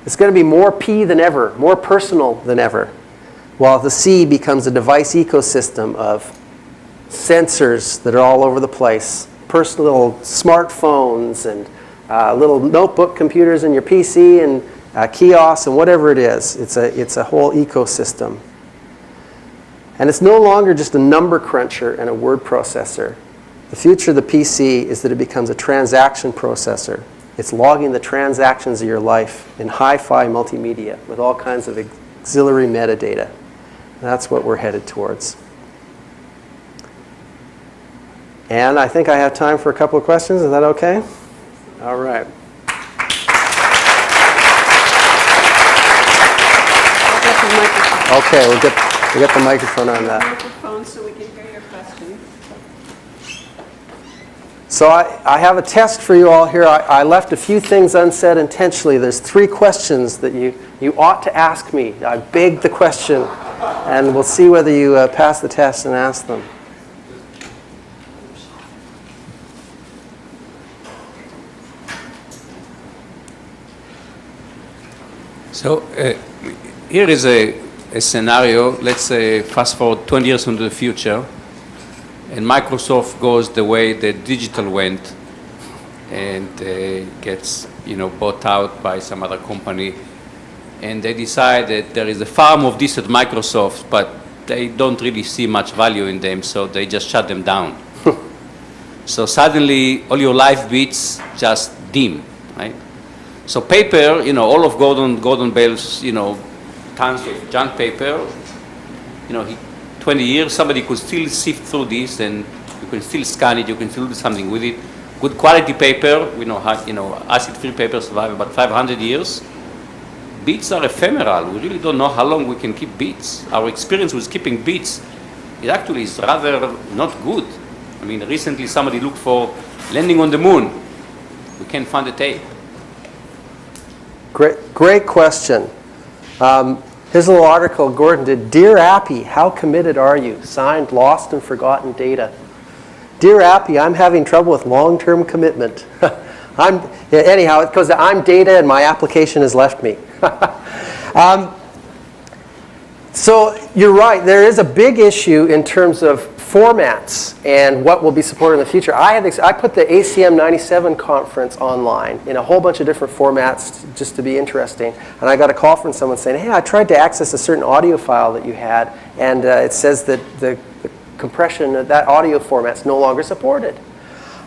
It's going to be more P than ever, more personal than ever, while the C becomes a device ecosystem of sensors that are all over the place, personal smartphones and little notebook computers in your PC and kiosks and whatever it is. It's a whole ecosystem. And it's no longer just a number cruncher and a word processor. The future of the PC is that it becomes a transaction processor. It's logging the transactions of your life in hi-fi multimedia with all kinds of auxiliary metadata. That's what we're headed towards. And I think I have time for a couple of questions. Is that okay? All right. Okay, we'll get the microphone on that. Microphone so we can hear your question. So I have a test for you all here. I left a few things unsaid intentionally. There's 3 questions that you ought to ask me. I begged the question, and we'll see whether you pass the test and ask them. So here is a scenario. Let's say fast forward 20 years into the future, and Microsoft goes the way that digital went, and gets bought out by some other company, and they decide that there is a farm of this at Microsoft, but they don't really see much value in them, so they just shut them down. So suddenly all your life-bits just dim, right? So paper, all of Gordon Bell's, tons of junk paper, 20 years, somebody could still sift through this, and you can still scan it, you can still do something with it. Good quality paper, we know how, acid-free paper survive about 500 years. Bits are ephemeral. We really don't know how long we can keep bits. Our experience with keeping bits, it actually is rather not good. I mean, recently somebody looked for landing on the moon. We can't find the tape. Great question. Here's a little article Gordon did. Dear Appy, how committed are you? Signed, Lost and Forgotten Data. Dear Appy, I'm having trouble with long-term commitment. Anyhow, it goes to I'm data and my application has left me. So you're right. There is a big issue in terms of formats and what will be supported in the future. I put the ACM 97 conference online in a whole bunch of different formats just to be interesting. And I got a call from someone saying, hey, I tried to access a certain audio file that you had, and it says that the compression of that audio format's no longer supported.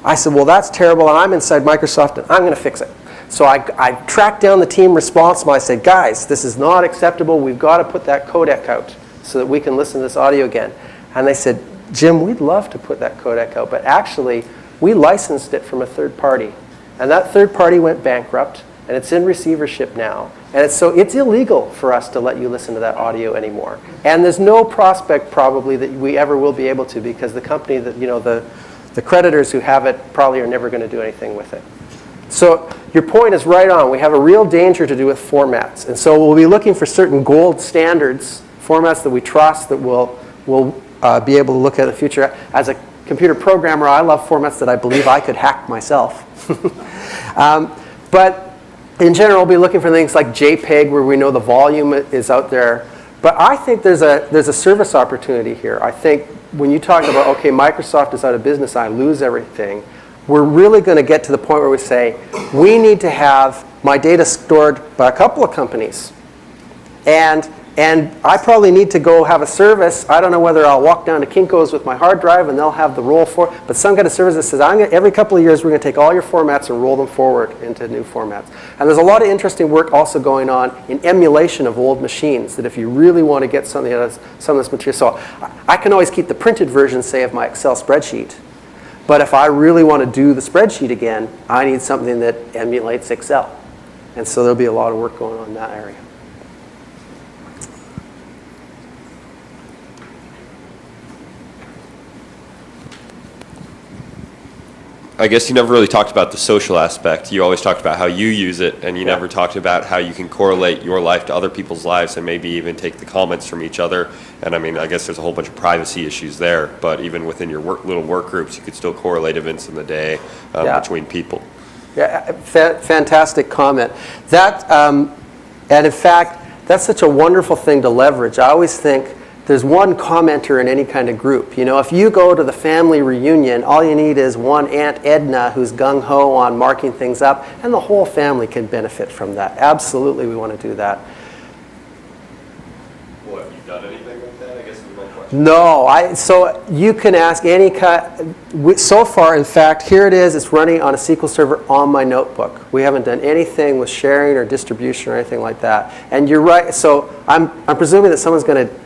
I said, well, that's terrible, and I'm inside Microsoft, and I'm going to fix it. So I tracked down the team responsible. I said, guys, this is not acceptable. We've got to put that codec out so that we can listen to this audio again. And they said, Jim, we'd love to put that codec out, but actually, we licensed it from a third party. And that third party went bankrupt, and it's in receivership now. And so it's illegal for us to let you listen to that audio anymore. And there's no prospect probably that we ever will be able to, because the company that, the creditors who have it probably are never going to do anything with it. So your point is right on. We have a real danger to do with formats. And so we'll be looking for certain gold standards, formats that we trust, that we'll be able to look at in the future. As a computer programmer, I love formats that I believe I could hack myself. But in general, we'll be looking for things like JPEG, where we know the volume is out there. But I think there's a service opportunity here. I think when you talk about, okay, Microsoft is out of business, I lose everything, we're really going to get to the point where we say, we need to have my data stored by a couple of companies. And I probably need to go have a service. I don't know whether I'll walk down to Kinko's with my hard drive and they'll have the roll for, but some kind of service that says, every couple of years we're going to take all your formats and roll them forward into new formats. And there's a lot of interesting work also going on in emulation of old machines, that if you really want to get something out of some of this material. So I can always keep the printed version, say, of my Excel spreadsheet. But if I really want to do the spreadsheet again, I need something that emulates Excel. And so there'll be a lot of work going on in that area. I guess you never really talked about the social aspect. You always talked about how you use it, and you never talked about how you can correlate your life to other people's lives and maybe even take the comments from each other. And I mean, I guess there's a whole bunch of privacy issues there, but even within your little work groups, you could still correlate events in the day between people. Yeah, fantastic comment. That, and in fact, that's such a wonderful thing to leverage. I always think there's one commenter in any kind of group. You know, if you go to the family reunion, all you need is one Aunt Edna who's gung-ho on marking things up, and the whole family can benefit from that. Absolutely, we want to do that. Well, have you done anything like that? I guess is my question. No, so you can ask any kind. So far, in fact, here it is. It's running on a SQL server on my notebook. We haven't done anything with sharing or distribution or anything like that. And you're right. So I'm presuming that someone's going to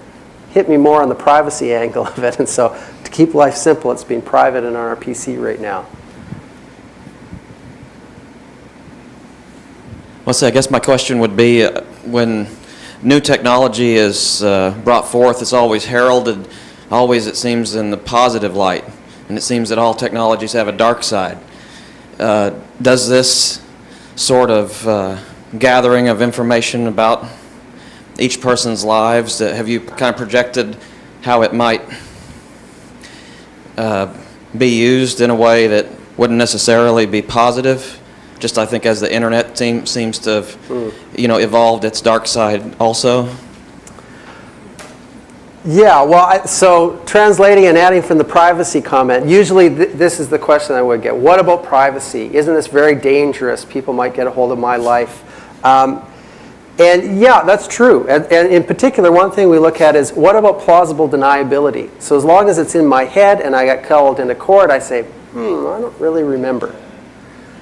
hit me more on the privacy angle of it. And so to keep life simple, it's being private and on our PC right now. Well, see, I guess my question would be, when new technology is brought forth, it's always heralded, always it seems in the positive light, and it seems that all technologies have a dark side. Does this sort of gathering of information about each person's lives, have you kind of projected how it might be used in a way that wouldn't necessarily be positive? Just I think as the internet seems to have, evolved its dark side also. Yeah, well, so translating and adding from the privacy comment, usually this is the question I would get. What about privacy? Isn't this very dangerous? People might get a hold of my life. And yeah, that's true. And in particular, one thing we look at is, what about plausible deniability? So as long as it's in my head and I got called into court, I say, I don't really remember.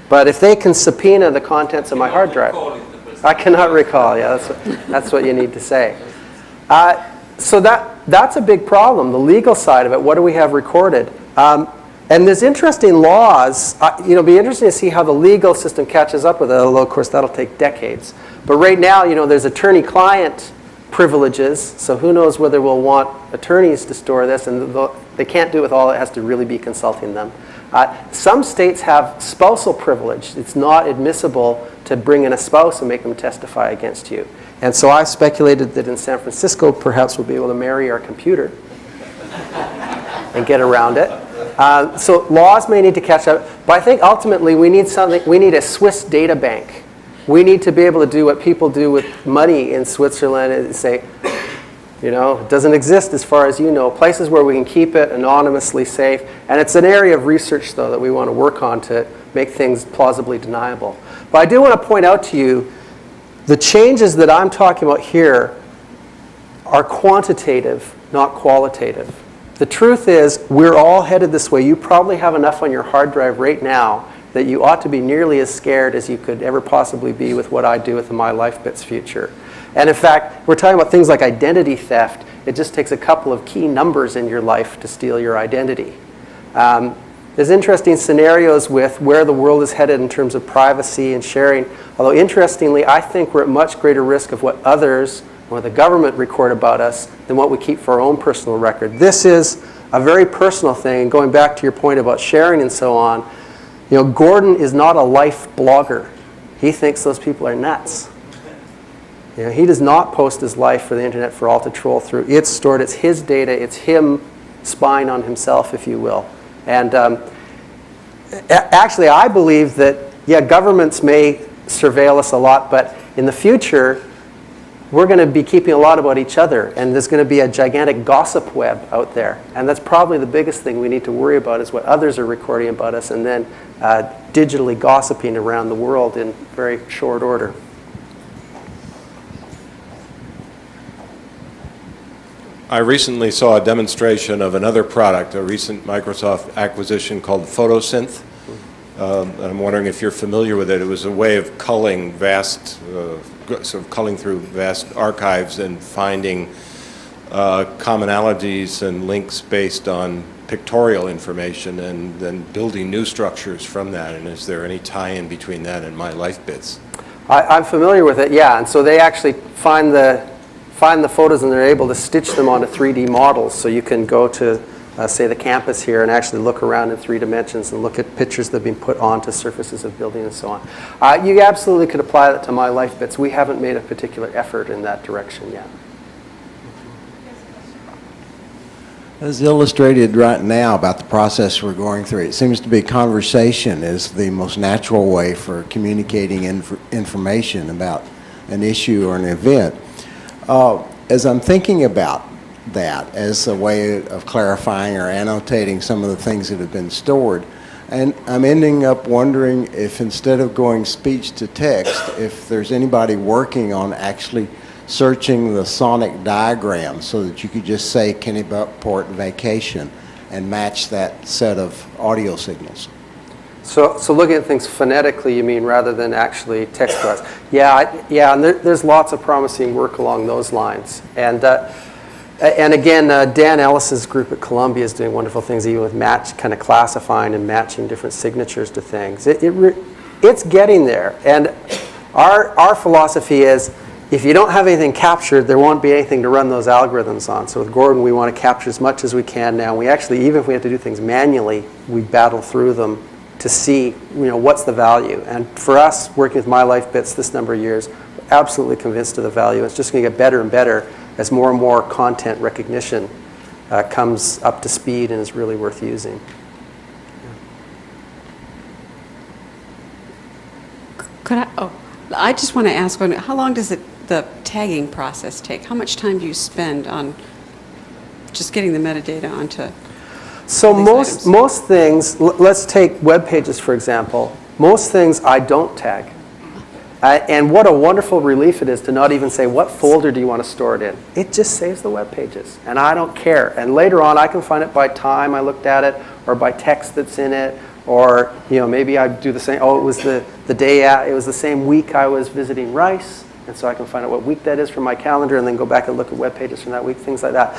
But if they can subpoena the contents of my hard drive, I cannot recall. Yeah, that's what you need to say. So that's a big problem, the legal side of it. What do we have recorded? And there's interesting laws. It'll be interesting to see how the legal system catches up with it, although, of course, that'll take decades. But right now, there's attorney-client privileges, so who knows whether we'll want attorneys to store this, and they can't do it with all. It has to really be consulting them. Some states have spousal privilege. It's not admissible to bring in a spouse and make them testify against you. And so I speculated that in San Francisco, perhaps we'll be able to marry our computer and get around it. So laws may need to catch up, but I think ultimately we need something. We need a Swiss data bank. We need to be able to do what people do with money in Switzerland and say, it doesn't exist as far as you know. Places where we can keep it anonymously safe. And it's an area of research, though, that we want to work on to make things plausibly deniable. But I do want to point out to you, the changes that I'm talking about here are quantitative, not qualitative. The truth is, we're all headed this way. You probably have enough on your hard drive right now that you ought to be nearly as scared as you could ever possibly be with what I do with the MyLifeBits future. And in fact, we're talking about things like identity theft. It just takes a couple of key numbers in your life to steal your identity. There's interesting scenarios with where the world is headed in terms of privacy and sharing. Although interestingly, I think we're at much greater risk of what others or the government record about us than what we keep for our own personal record. This is a very personal thing. Going back to your point about sharing and so on, Gordon is not a life blogger. He thinks those people are nuts. He does not post his life for the internet for all to troll through. It's stored. It's his data. It's him spying on himself, if you will. And actually, I believe that, governments may surveil us a lot, but in the future, we're going to be keeping a lot about each other, and there's going to be a gigantic gossip web out there. And that's probably the biggest thing we need to worry about, is what others are recording about us and then digitally gossiping around the world in very short order. I recently saw a demonstration of another product, a recent Microsoft acquisition called Photosynth. And I'm wondering if you're familiar with it. It was a way of culling culling through vast archives and finding commonalities and links based on pictorial information, and then building new structures from that. And is there any tie-in between that and MyLifeBits? I'm familiar with it, yeah. And so they actually find the photos and they're able to stitch them onto 3D models. So you can go to say, the campus here and actually look around in 3 dimensions and look at pictures that have been put onto surfaces of buildings and so on. You absolutely could apply that to MyLifeBits. We haven't made a particular effort in that direction yet. As illustrated right now about the process we're going through, it seems to be conversation is the most natural way for communicating information about an issue or an event. As I'm thinking about that as a way of clarifying or annotating some of the things that have been stored, and I'm ending up wondering if instead of going speech to text, if there's anybody working on actually searching the sonic diagram so that you could just say Kennebunkport vacation and match that set of audio signals. So looking at things phonetically, you mean, rather than actually text-wise? Yeah, and there's lots of promising work along those lines. And again, Dan Ellis's group at Columbia is doing wonderful things, even with kind of classifying and matching different signatures to things. It's getting there. And our philosophy is, if you don't have anything captured, there won't be anything to run those algorithms on. So with Gordon, we want to capture as much as we can now. We actually, even if we have to do things manually, we battle through them to see, what's the value. And for us, working with MyLifeBits this number of years, we're absolutely convinced of the value. It's just going to get better and better as more and more content recognition comes up to speed and is really worth using. I just want to ask, how long does the tagging process take? How much time do you spend on just getting the metadata onto? So most things, let's take web pages for example. Most things I don't tag. And what a wonderful relief it is to not even say, what folder do you want to store it in? It just saves the web pages, and I don't care. And later on, I can find it by time I looked at it, or by text that's in it, or maybe I do the same. Oh, it was the day. It was the same week I was visiting Rice, and so I can find out what week that is from my calendar, and then go back and look at web pages from that week, things like that.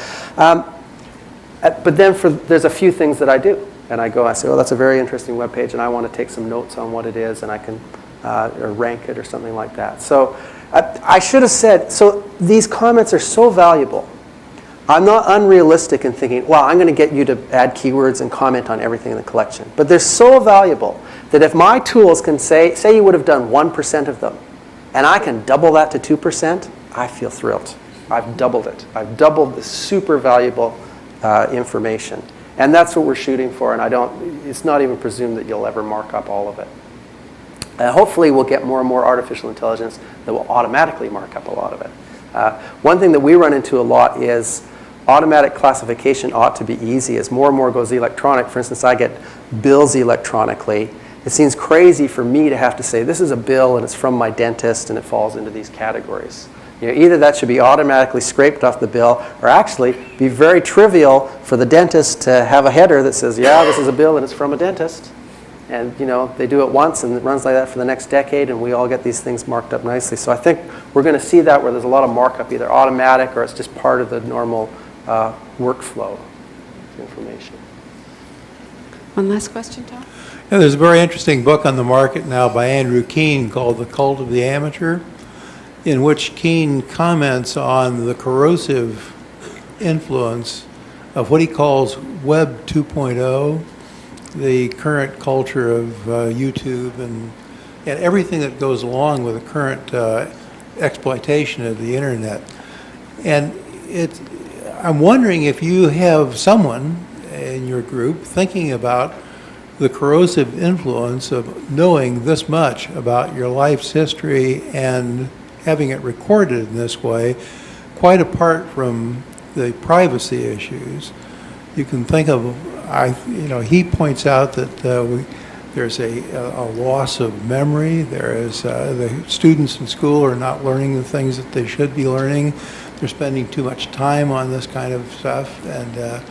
But then there's a few things that I do, and I say, oh, that's a very interesting web page, and I want to take some notes on what it is, and I can or rank it or something like that. So I should have said, so these comments are so valuable. I'm not unrealistic in thinking, well, I'm going to get you to add keywords and comment on everything in the collection. But they're so valuable that if my tools can say you would have done 1% of them, and I can double that to 2%, I feel thrilled. I've doubled it. I've doubled the super valuable information. And that's what we're shooting for, and it's not even presumed that you'll ever mark up all of it. Hopefully we'll get more and more artificial intelligence that will automatically mark up a lot of it. One thing that we run into a lot is automatic classification ought to be easy. As more and more goes electronic, for instance, I get bills electronically. It seems crazy for me to have to say, this is a bill and it's from my dentist and it falls into these categories. Either that should be automatically scraped off the bill, or actually be very trivial for the dentist to have a header that says, yeah, this is a bill and it's from a dentist. And they do it once and it runs like that for the next decade, and we all get these things marked up nicely. So I think we're going to see that where there's a lot of markup, either automatic or it's just part of the normal workflow of information. One last question, Tom? Yeah, there's a very interesting book on the market now by Andrew Keene called The Cult of the Amateur, in which Keene comments on the corrosive influence of what he calls Web 2.0, the current culture of YouTube and everything that goes along with the current exploitation of the internet. And I'm wondering if you have someone in your group thinking about the corrosive influence of knowing this much about your life's history and having it recorded in this way, quite apart from the privacy issues. You can think of, he points out that there's a loss of memory. There is the students in school are not learning the things that they should be learning. They're spending too much time on this kind of stuff, and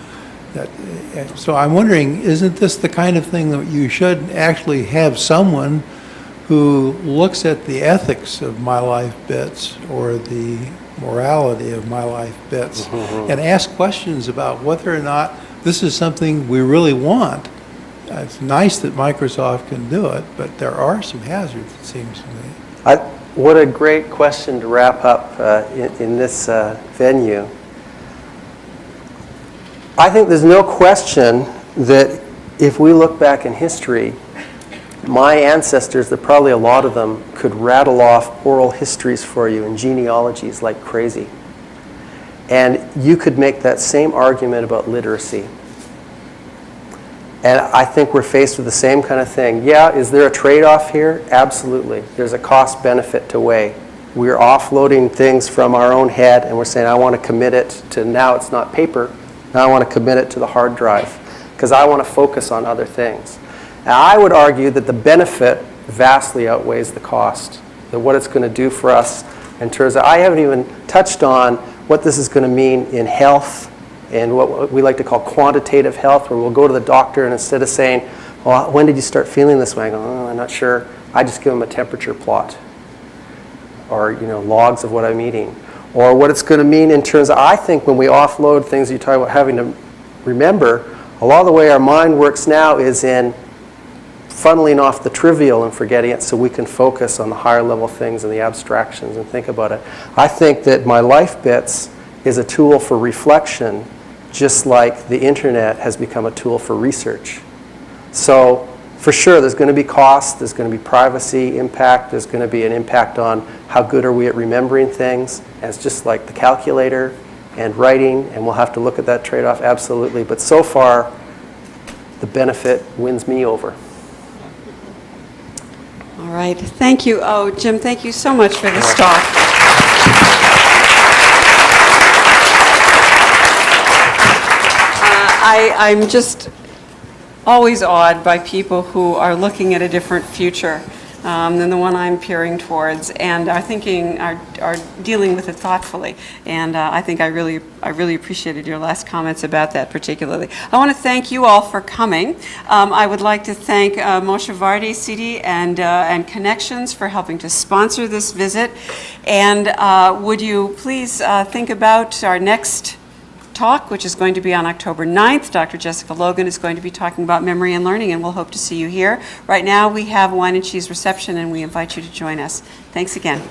so I'm wondering, isn't this the kind of thing that you should actually have someone who looks at the ethics of MyLifeBits or the morality of MyLifeBits and ask questions about whether or not this is something we really want? It's nice that Microsoft can do it, but there are some hazards, it seems to me. What a great question to wrap up in this venue. I think there's no question that if we look back in history, my ancestors, that probably a lot of them, could rattle off oral histories for you and genealogies like crazy. And you could make that same argument about literacy. And I think we're faced with the same kind of thing. Yeah, is there a trade-off here? Absolutely. There's a cost-benefit to weigh. We're offloading things from our own head, and we're saying, I want to commit it to, now it's not paper, now I want to commit it to the hard drive, because I want to focus on other things. Now, I would argue that the benefit vastly outweighs the cost, that what it's going to do for us in terms of, I haven't even touched on what this is going to mean in health, and what we like to call quantitative health, where we'll go to the doctor and instead of saying, well, when did you start feeling this way? I go, oh, I'm not sure. I just give them a temperature plot or logs of what I'm eating. Or what it's going to mean in terms of, I think when we offload things you talk about having to remember, a lot of the way our mind works now is in funneling off the trivial and forgetting it so we can focus on the higher level things and the abstractions and think about it. I think that MyLifeBits is a tool for reflection, just like the internet has become a tool for research. So for sure, there's going to be cost, there's going to be privacy impact, there's going to be an impact on how good are we at remembering things. And it's just like the calculator and writing, and we'll have to look at that trade-off, absolutely. But so far, the benefit wins me over. All right, thank you. Oh, Jim, thank you so much for this talk. I'm just always awed by people who are looking at a different future than the one I'm peering towards, and are dealing with it thoughtfully. And I think I really appreciated your last comments about that particularly. I want to thank you all for coming. I would like to thank Moshe Vardi, CD, and Connections for helping to sponsor this visit. And would you please think about our next talk, which is going to be on October 9th. Dr. Jessica Logan is going to be talking about memory and learning, and we'll hope to see you here. Right now we have wine and cheese reception, and we invite you to join us. Thanks again.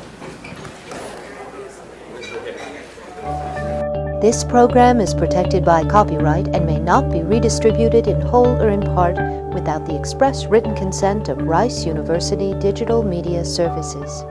This program is protected by copyright and may not be redistributed in whole or in part without the express written consent of Rice University Digital Media Services.